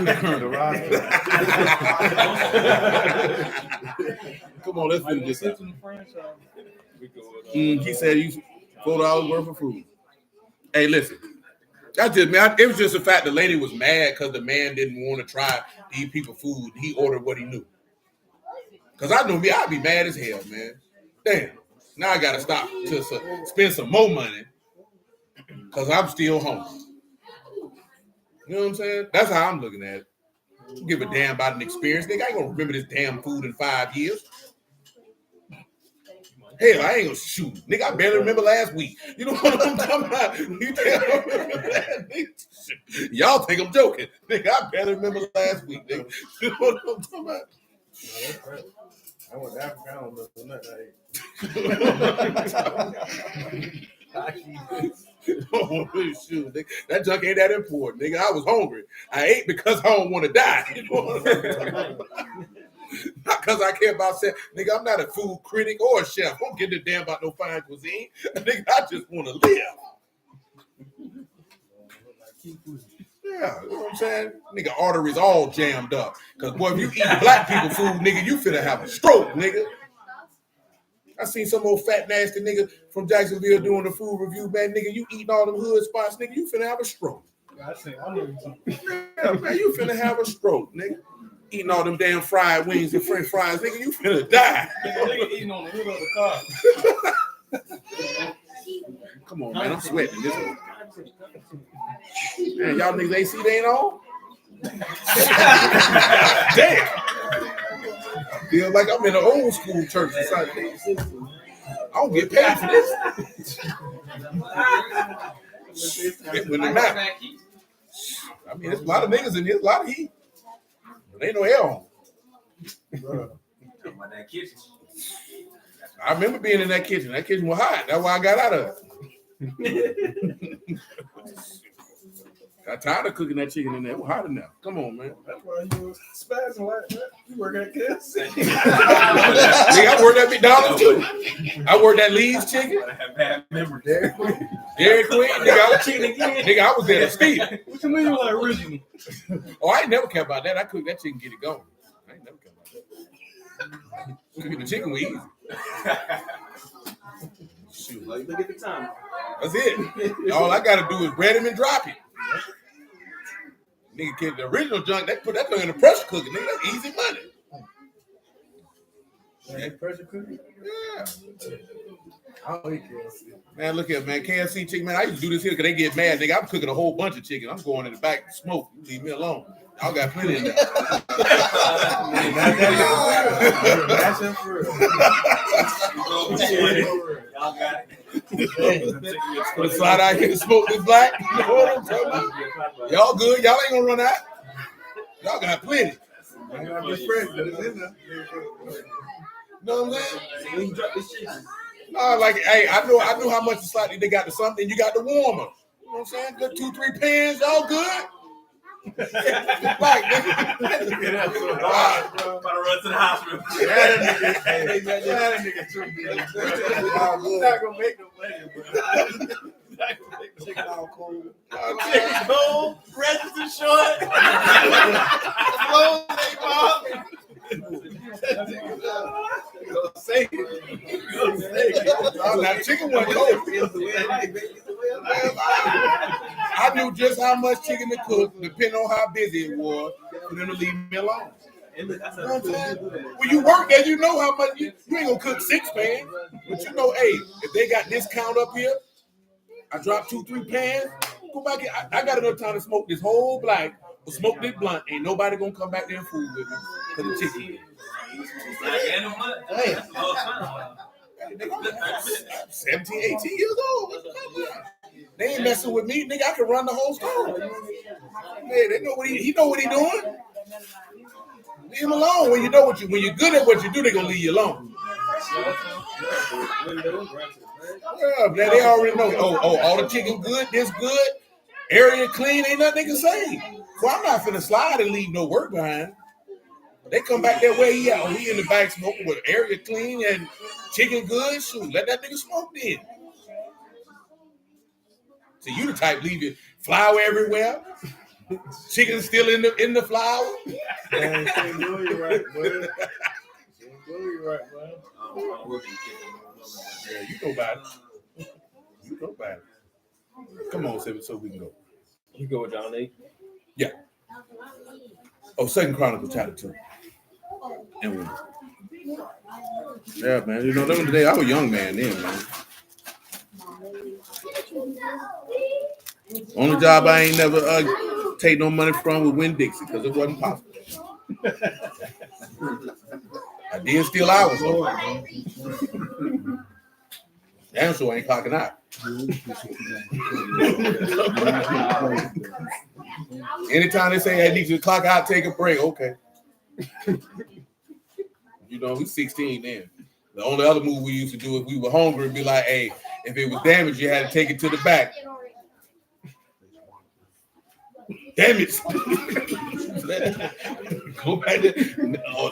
the Colonel. Come on, let's finish this up. He said you $4 worth of food. Hey, listen. That's just man. It was just the fact the lady was mad because the man didn't want to try these people food. He ordered what he knew. Because I knew me, I'd be mad as hell, man. Damn. Now I got to stop to spend some more money because I'm still home. You know what I'm saying? That's how I'm looking at it. Don't give a damn about an experience. Nigga, I ain't going to remember this damn food in 5 years. Hell, I ain't gonna shoot. Nigga, I barely remember last week. You know what I'm talking about? Y'all think I'm joking. Nigga, I barely remember last week, nigga. You know what I'm talking about? I went to Africa, I don't look for nothing. Oh, shoot, nigga. That junk ain't that important, nigga. I was hungry. I ate because I don't want to die. You know what I'm talking about? Not because I care about sex. Nigga, I'm not a food critic or a chef. I don't give a damn about no fine cuisine. Nigga, I just want to live. Yeah, you know what I'm saying? Nigga, arteries all jammed up. Because, boy, if you eat black people food, nigga, you finna have a stroke, nigga. I seen some old fat, nasty nigga from Jacksonville doing the food review, man. Nigga, you eating all them hood spots, nigga, you finna have a stroke. I know you talking. Yeah, man, you finna have a stroke, nigga. Eating all them damn fried wings and french fries, nigga, you finna die. Nigga eating on the hood of the car. Come on, man, I'm sweating this one. Man, y'all niggas AC they ain't on? Damn. Feel like I'm in an old school church society. I don't get paid for this. When they're not. I mean, there's a lot of niggas in here, a lot of heat. But ain't no air on. I remember being in that kitchen. That kitchen was hot. That's why I got out of it. Got tired of cooking that chicken in there. It was hot enough. Come on, man. That's why you was spazzing like that. You work at KFC. Nigga, I worked at McDonald's too. I worked at Lee's Chicken. I have bad memories. Dairy Queen. Nigga, I was there to steal. What you mean you like original? Oh, I ain't never care about that. I cooked that chicken, get it going. I ain't never care about that. Cooking the chicken was easy. Shoot. Look at the time. That's it. All I gotta do is bread him and drop it. Nigga, get the original junk, they put that thing in the pressure cooker. Nigga, that's easy money. Pressure cooker? Yeah. I don't eat KFC. Man, look here, man. KFC chicken, man. I used to do this here because they get mad. Nigga, I'm cooking a whole bunch of chicken. I'm going in the back to smoke. You leave me alone. Y'all got plenty in there. That's it for real. Y'all got it. Put a slide out here to smoke this black. You know what I'm talking about? Y'all good? Y'all ain't gonna run out. Y'all got plenty. I gotta be fresh, but it's in there. You know what I'm saying? When you drop this shit, No, like, hey, I know how much the slide they got the something. You got the warmer. You know what I'm saying? Good 2-3 pans. Y'all good? Like, nigga. about to run to the hospital. That nigga too big. He's not gonna make no money, bro. Chicken all cold. Chicken cold, register short. Clothes ain't mom. Say it. Now, chicken wasn't cold. I knew just how much chicken to cook, depending on how busy it was, for them to leave me alone. You know what I'm saying? When you work there, you know how much you ain't gonna cook 6 pans, but you know, hey, if they got this count up here, I drop 2-3 pans. Go back. I got enough time to smoke this whole black, or smoke this blunt. Ain't nobody gonna come back there and fool with me for the chicken. Hey. 17, 18 years old. They ain't messing with me, nigga. I can run the whole store. Hey, they know what he know what he doing. Leave him alone. When you're good at what you do, they gonna leave you alone. Yeah, man, they already know. Oh, all the chicken good, this good, area clean, ain't nothing they can say. Well, I'm not finna slide and leave no work behind. They come back that way, he out. He in the back smoking with area clean and chicken good. Shoot, let that nigga smoke then. So you the type leave your flour everywhere. Chicken still in the flour. Man, she ain't doing you right, boy. She ain't doing you right, man. Yeah, you know about it. You know about it. Come on, Seven, so we can go. You go with John 8. Yeah. Oh, 2 Chronicles chapter 2. And we. Yeah, man. You know, today I was a young man then, man. Only job I ain't never take no money from was Win Dixie because it wasn't possible. I did steal hours though. Damn sure I ain't clocking out. Anytime they say I need you to clock out, take a break, okay. You know, we 16 then. The only other move we used to do if we were hungry would be like, hey, if it was damaged, you had to take it to the back. Damn it. Go back there.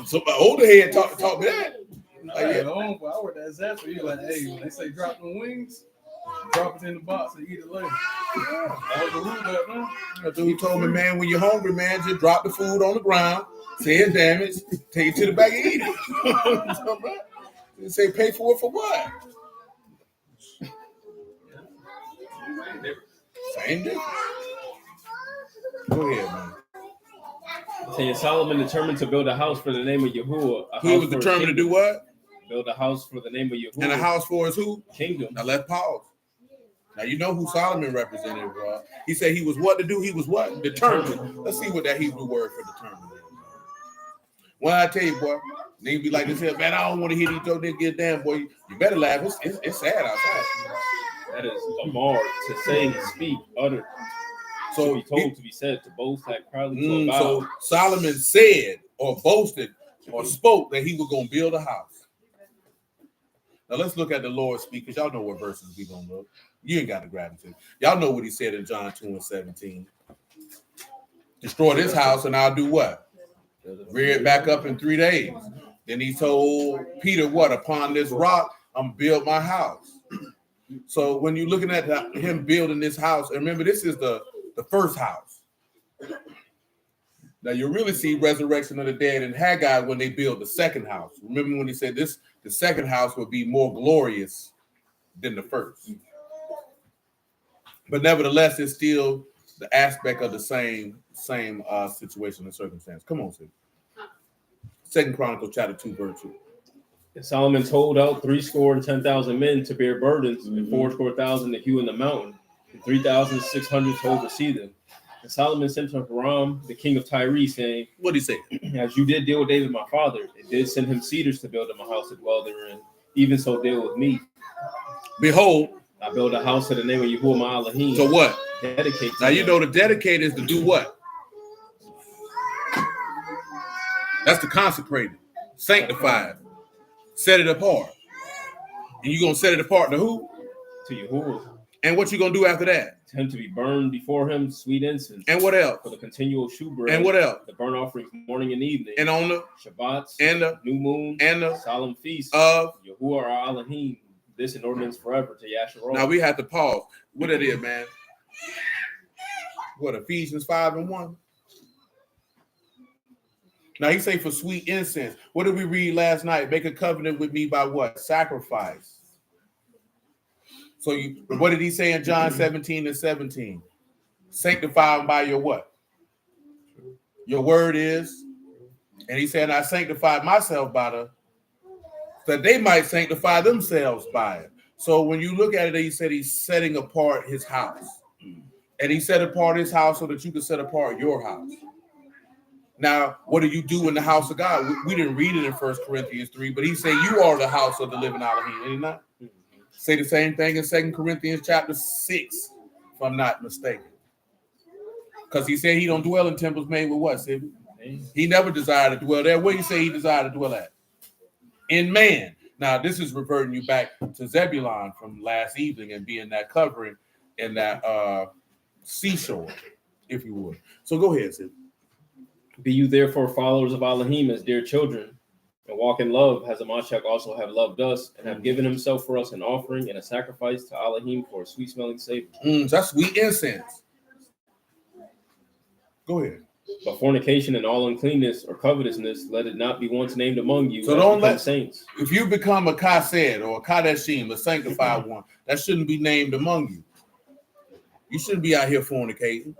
So my older head taught me that. Like, I worked at Zap for you. Like, hey, when they say drop the wings, drop it in the box and eat it later. That was the rule back then. That's what he told me, man, when you're hungry, man, just drop the food on the ground, say it's damaged, take it to the back and eat it. They say pay for it for what? Same difference. Go ahead, man. So Solomon determined to build a house for the name of Yahuwah. Who was determined to do what? Build a house for the name of Yahuwah. And a house for his who? Kingdom. Now let's pause. Now you know who Solomon represented, bro. He said he was what to do. He was what? Determined. Let's see what that Hebrew word for determined is. Well, I tell you, boy, They be like this here, man. I don't want to hear these jokes. They get damn boy. You better laugh. It's sad outside. That is Lamar to say, speak, utter. So to be told, to be said, to boast, like proudly to avow. So Solomon said or boasted or spoke that he was going to build a house. Now let's look at the Lord speak, because y'all know what verses we going to look. You ain't got to grab it. Y'all know what he said in John 2:17. Destroy this house and I'll do what? Rear it back up in 3 days. Then he told Peter what? Upon this rock, I'm going to build my house. So when you're looking at him building this house, and remember, this is the first house. Now you really see resurrection of the dead in Haggai when they build the second house. Remember when he said this, the second house will be more glorious than the first. But nevertheless, it's still the aspect of the same situation and circumstance. Come on, Sid. 2 Chronicles chapter 2, verse 2. And Solomon told out 70,010 men to bear burdens, and 80,000 to hew in the mountain, and 3,600 to oversee them. And Solomon sent to Hiram, the king of Tyre, saying, what did he say? As you did deal with David my father, it did send him cedars to build him a house to dwell therein. Even so deal with me. Behold, I build a house to the name of Yahuwah my Elohim. So what? Dedicate. Now you know the dedicate is to do what? That's to consecrate it, sanctify it, set it apart. And you're going to set it apart to who? To Yahuwah. And what you going to do after that? Him to be burned before him, sweet incense. And what else? For the continual shewbread. And what else? The burnt offerings morning and evening. And on the Shabbats. And the new moon. And the solemn feast of Yahuwah our Elohim. This in ordinance forever to Yasharal. Now we have to pause. What it is, man? What, Ephesians 5:1? Now he say for sweet incense. What did we read last night? Make a covenant with me by what? Sacrifice. So what did he say in John 17:17? Sanctify them by your what? Your word is. And he said, I sanctified myself by the, that they might sanctify themselves by it. So when you look at it, he said he's setting apart his house. And he set apart his house so that you can set apart your house. Now, what do you do in the house of God? We didn't read it in 1 Corinthians 3, but he said you are the house of the living Elohim. Ain't he not? Say the same thing in 2 Corinthians chapter 6, if I'm not mistaken. Because he said he don't dwell in temples made with what, Sibby? He never desired to dwell there. Where you say he desired to dwell at? In man. Now, this is reverting you back to Zebulon from last evening and being that covering in that seashore, if you would. So go ahead, Sibby. Be you therefore followers of Elohim as dear children, and walk in love, as Amashak also have loved us, and have given himself for us an offering and a sacrifice to Elohim for a sweet-smelling savor. That's sweet incense. Go ahead. But fornication and all uncleanness or covetousness, let it not be once named among you. So don't let saints. If you become a kased or a kadeshim, a sanctified one, that shouldn't be named among you. You shouldn't be out here fornicating,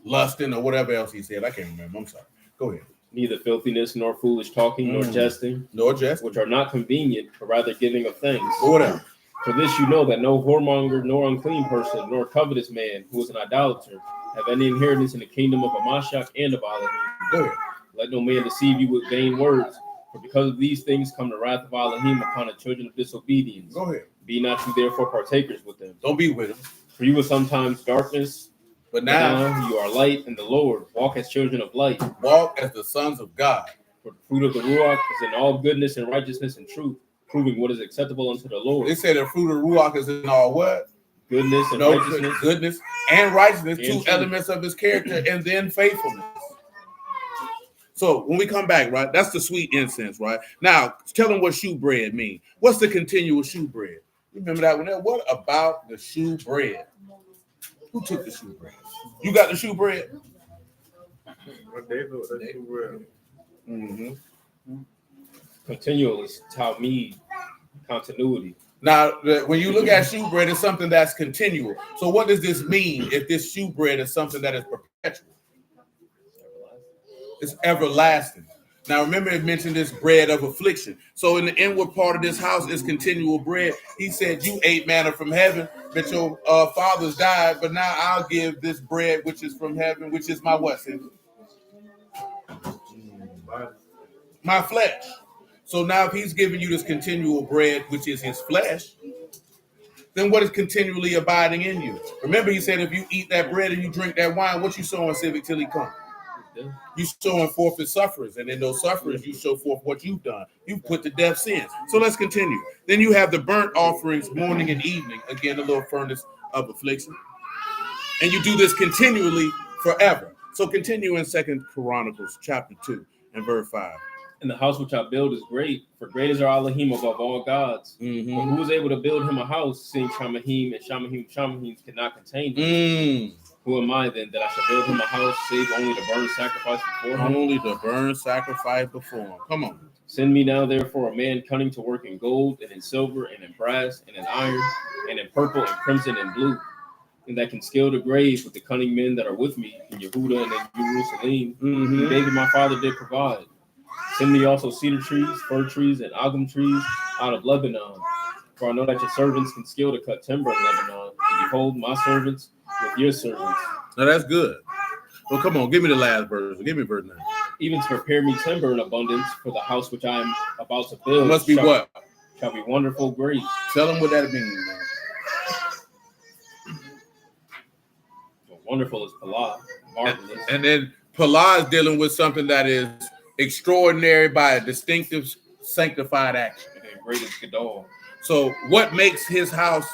lusting, or whatever else he said. I can't remember. I'm sorry. Go ahead. Neither filthiness, nor foolish talking, nor jesting, which are not convenient, but rather giving of thanks. Or whatever. For this you know that no whoremonger, nor unclean person, nor covetous man, who is an idolater, have any inheritance in the kingdom of Amashak and of Elohim. Go ahead. Let no man deceive you with vain words, for because of these things come the wrath of Elohim upon the children of disobedience. Go ahead. Be not you therefore partakers with them. Don't be with them. For you were sometimes darkness, but now you are light in the Lord. Walk as children of light. Walk as the sons of God. For the fruit of the Ruach is in all goodness and righteousness and truth, proving what is acceptable unto the Lord. They said the fruit of the Ruach is in all what? Goodness and righteousness. Goodness and righteousness, and two truth. elements of his character, and then faithfulness. So when we come back, right, that's the sweet incense, right? Now, tell them what shoe bread means. What's the continual shoe bread? Remember that one there? What about the shoe bread? Who took the shoe bread? You got the shoe bread? Mm-hmm. Continuous, Talmud, continuity. Now, when you look at shoe bread, it's something that's continual. So what does this mean if this shoe bread is something that is perpetual? It's everlasting. Now, remember it mentioned this bread of affliction. So in the inward part of this house is continual bread. He said, you ate manna from heaven, but your fathers died, but now I'll give this bread which is from heaven, which is my what? my flesh. So now if he's giving you this continual bread, which is his flesh, then what is continually abiding in you? Remember, he said, if you eat that bread and you drink that wine, what you sowing, Civic, till he comes? You showing forth his sufferings, and in those sufferings, you show forth what you've done. You've put to death sins. So let's continue. Then you have the burnt offerings morning and evening, again, a little furnace of affliction. And you do this continually forever. So continue in 2 Chronicles chapter 2 and verse 5. And the house which I build is great, for great is our Elohim above all gods. Mm-hmm. But who was able to build him a house, seeing Shamahim and Shamahims cannot contain him? Who am I then that I should build him a house, save only to burn sacrifice before him? Only to burn sacrifice before him. Come on. Send me now, therefore, a man cunning to work in gold, and in silver, and in brass, and in iron, and in purple, and crimson, and blue, and that can scale the grave with the cunning men that are with me in Yehuda and in Jerusalem. Mm-hmm. David my father did provide. Send me also cedar trees, fir trees, and agum trees out of Lebanon. For I know that your servants can skill to cut timber in Lebanon. And behold, my servants with your servants. Now that's good. Well, come on, give me the last verse. Give me verse 9. Even to prepare me timber in abundance for the house which I am about to build. It must be what? Shall be wonderful, great. Tell them what that means, man. Well, wonderful is Palah, marvelous. And then Palah is dealing with something that is extraordinary by a distinctive, sanctified action. And then great is Gadol. So what makes his house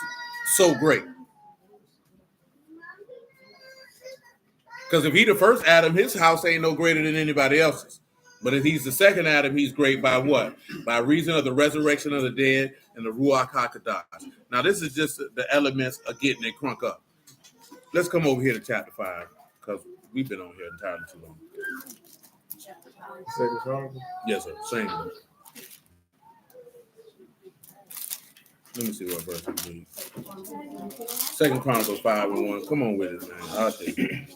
so great? Because if he the first Adam, his house ain't no greater than anybody else's. But if he's the second Adam, he's great by what? By reason of the resurrection of the dead and the Ruach HaKodesh. Now, this is just the elements of getting it crunk up. Let's come over here to chapter 5, because we've been on here entirely too long. 2 Chronicles? Yes, sir. Same. Let me see what verse we need. 2 Chronicles 5 and 1. Come on with it, man. I'll take it.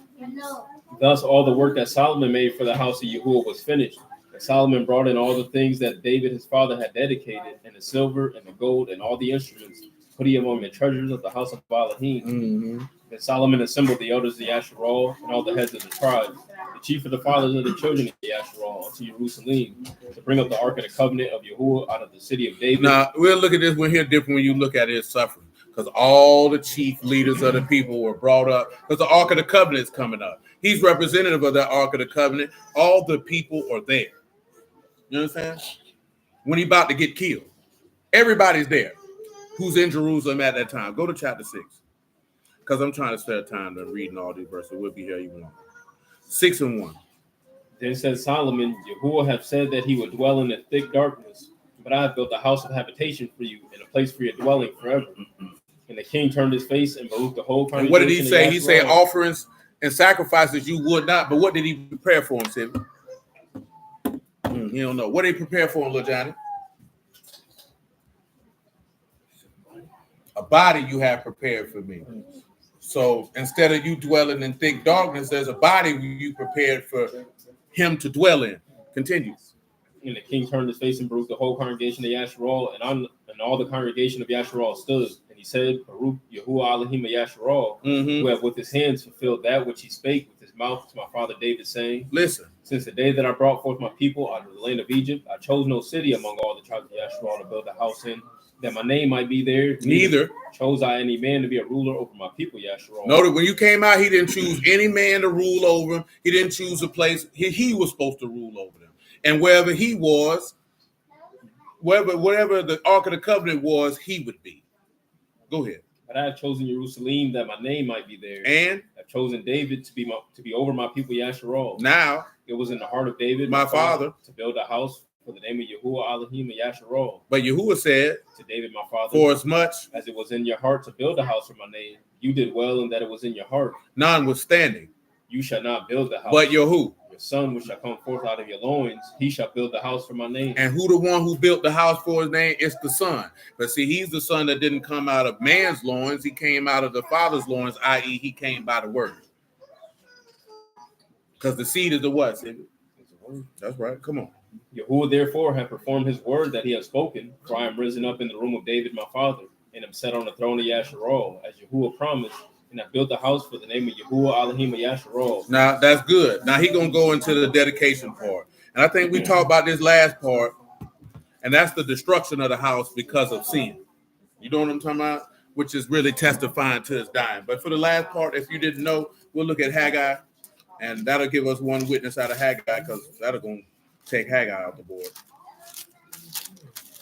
Thus, all the work that Solomon made for the house of Yahuwah was finished. And Solomon brought in all the things that David his father had dedicated, and the silver and the gold and all the instruments, put he among the treasures of the house of Elohim. Mm-hmm. Then Solomon assembled the elders of the Yasharal and all the heads of the tribes, the chief of the fathers of the children of the Yasharal, unto Jerusalem, to bring up the ark of the covenant of Yahuwah out of the city of David. Now, we'll look at this one here different when you look at his suffering. Because all the chief leaders of the people were brought up. Because the Ark of the Covenant is coming up. He's representative of the Ark of the Covenant. All the people are there. You understand? When he's about to get killed. Everybody's there. Who's in Jerusalem at that time? Go to chapter 6. Because I'm trying to spare time to reading all these verses. We'll be here even longer. 6 and 1. Then said Solomon, Yahuwah have said that he would dwell in the thick darkness, but I have built a house of habitation for you and a place for your dwelling forever. And the king turned his face and Baruch the whole congregation. And what did he say? He said offerings and sacrifices you would not. But what did he prepare for him, Sidney? He don't know. What did he prepare for him, Lil Johnny? A body you have prepared for me. So instead of you dwelling in thick darkness, there's a body you prepared for him to dwell in. Continue. And the king turned his face and Baruch the whole congregation of Yasharal, and all the congregation of Yasharal stood. And he said, Baruch Yahuwah Elohim of Yasharal, who have with his hands fulfilled that which he spake with his mouth to my father David, saying, listen, since the day that I brought forth my people out of the land of Egypt, I chose no city among all the tribes of Yasharal to build a house in, that my name might be there. Neither chose I any man to be a ruler over my people, Yasharal. Notice when you came out, he didn't choose any man to rule over him. He didn't choose a place. He was supposed to rule over them. And wherever he was, wherever the Ark of the Covenant was, he would be. Go ahead. But I have chosen Jerusalem that my name might be there. And I've chosen David to be over my people Yasharal. Now it was in the heart of David, my father, to build a house for the name of Yahuwah Elohim of Yasharal. But Yahuwah said to David, my father, for as much as it was in your heart to build a house for my name, you did well in that it was in your heart. Notwithstanding, you shall not build the house. But Yahuwah, your son which shall come forth out of your loins, he shall build the house for my name. And who the one who built the house for his name? It's the son. But see, he's the son that didn't come out of man's loins. He came out of the father's loins, i.e. he came by the word. Because the seed is the what? That's right. Come on. Yahuwah therefore hath performed his word that he has spoken, for I am risen up in the room of David my father, and am set on the throne of Yasharal, as Yahuwah promised, and I built a house for the name of Yahuwah Elohim of Yasharal. Now that's good. Now he's gonna go into the dedication part. And I think we talked about this last part, and that's the destruction of the house because of sin. You know what I'm talking about? Which is really testifying to his dying. But for the last part, if you didn't know, we'll look at Haggai, and that'll give us one witness out of Haggai, because that'll going to take Haggai out the board.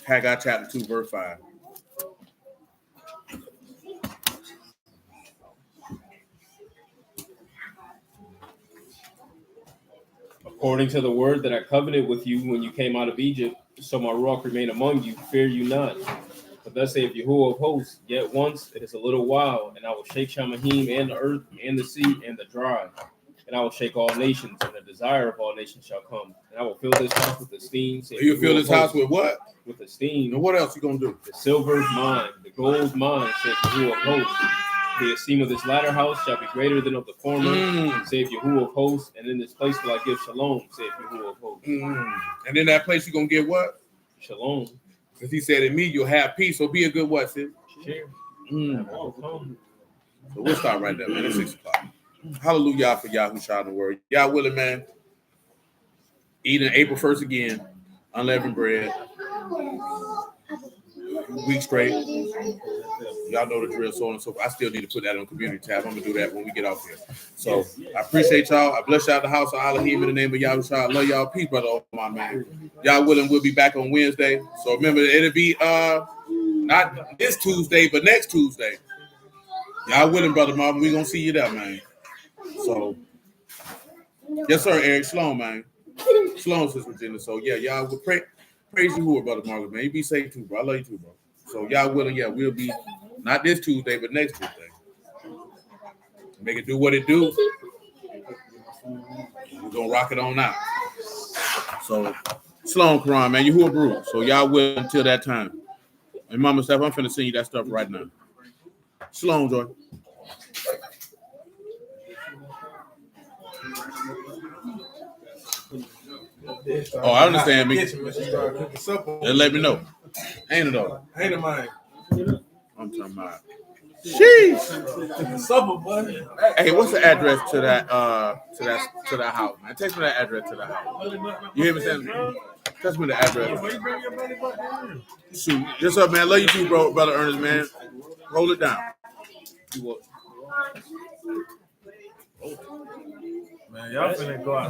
Haggai chapter 2, verse 5. According to the word that I covenanted with you when you came out of Egypt, so my ruach remain among you, fear you not. But thus saith Yahuwah of hosts, yet once it is a little while, and I will shake Shamahim and the earth and the sea and the dry. And I will shake all nations, and the desire of all nations shall come. And I will fill this house with esteem. You fill this house with what? With esteem. And what else you going to do? The silver is mine, the gold is mine, saith Yahuwah of hosts. The esteem of this latter house shall be greater than of the former, saith Yahuwah of hosts. And in this place will I give shalom, saith Yahuwah of hosts. And in that place you're going to get what? Shalom. Because he said in me you'll have peace. So be a good what, sis? Share. So we'll start right there, man. It's 6 o'clock. Hallelujah for Yahushua the word. Y'all willing, man? Eating April 1st again. Unleavened bread. Week straight. Y'all know the drill, so on and so forth. I still need to put that on community tab. I'm going to do that when we get off here. So I appreciate y'all. I bless y'all the house of Elohim in the name of Yahushua. I love y'all. Peace, brother. Oh, my man. Y'all willing, we'll be back on Wednesday. So remember, it'll be not this Tuesday, but next Tuesday. Y'all willing, brother Marvin. We're going to see you there, man. So, yes, sir, Eric. Shalom, man. Shalom, Sister Virginia. So, yeah, y'all will praise you, brother Margaret, man. You be safe, too, bro. I love you, too, bro. So, y'all willing, yeah, we'll be not this Tuesday, but next Tuesday. Make it do what it do. We're going to rock it on out. So, Shalom, Quran, man. Yahuwah Baruch. So, y'all will until that time. And Mama Steph, I'm finna send you that stuff right now. Shalom, Joy. Oh, I understand me. Just let me know. Ain't it though? Ain't it mine? I'm talking about. Sheesh. Supper, buddy. Hey, what's the address to that house, man? Text me that address to the house. You hear me saying? Text me the address. Shoot. Yes, sir, man. Love you too, bro, brother Ernest, man. Hold it down. Man, y'all finna go out.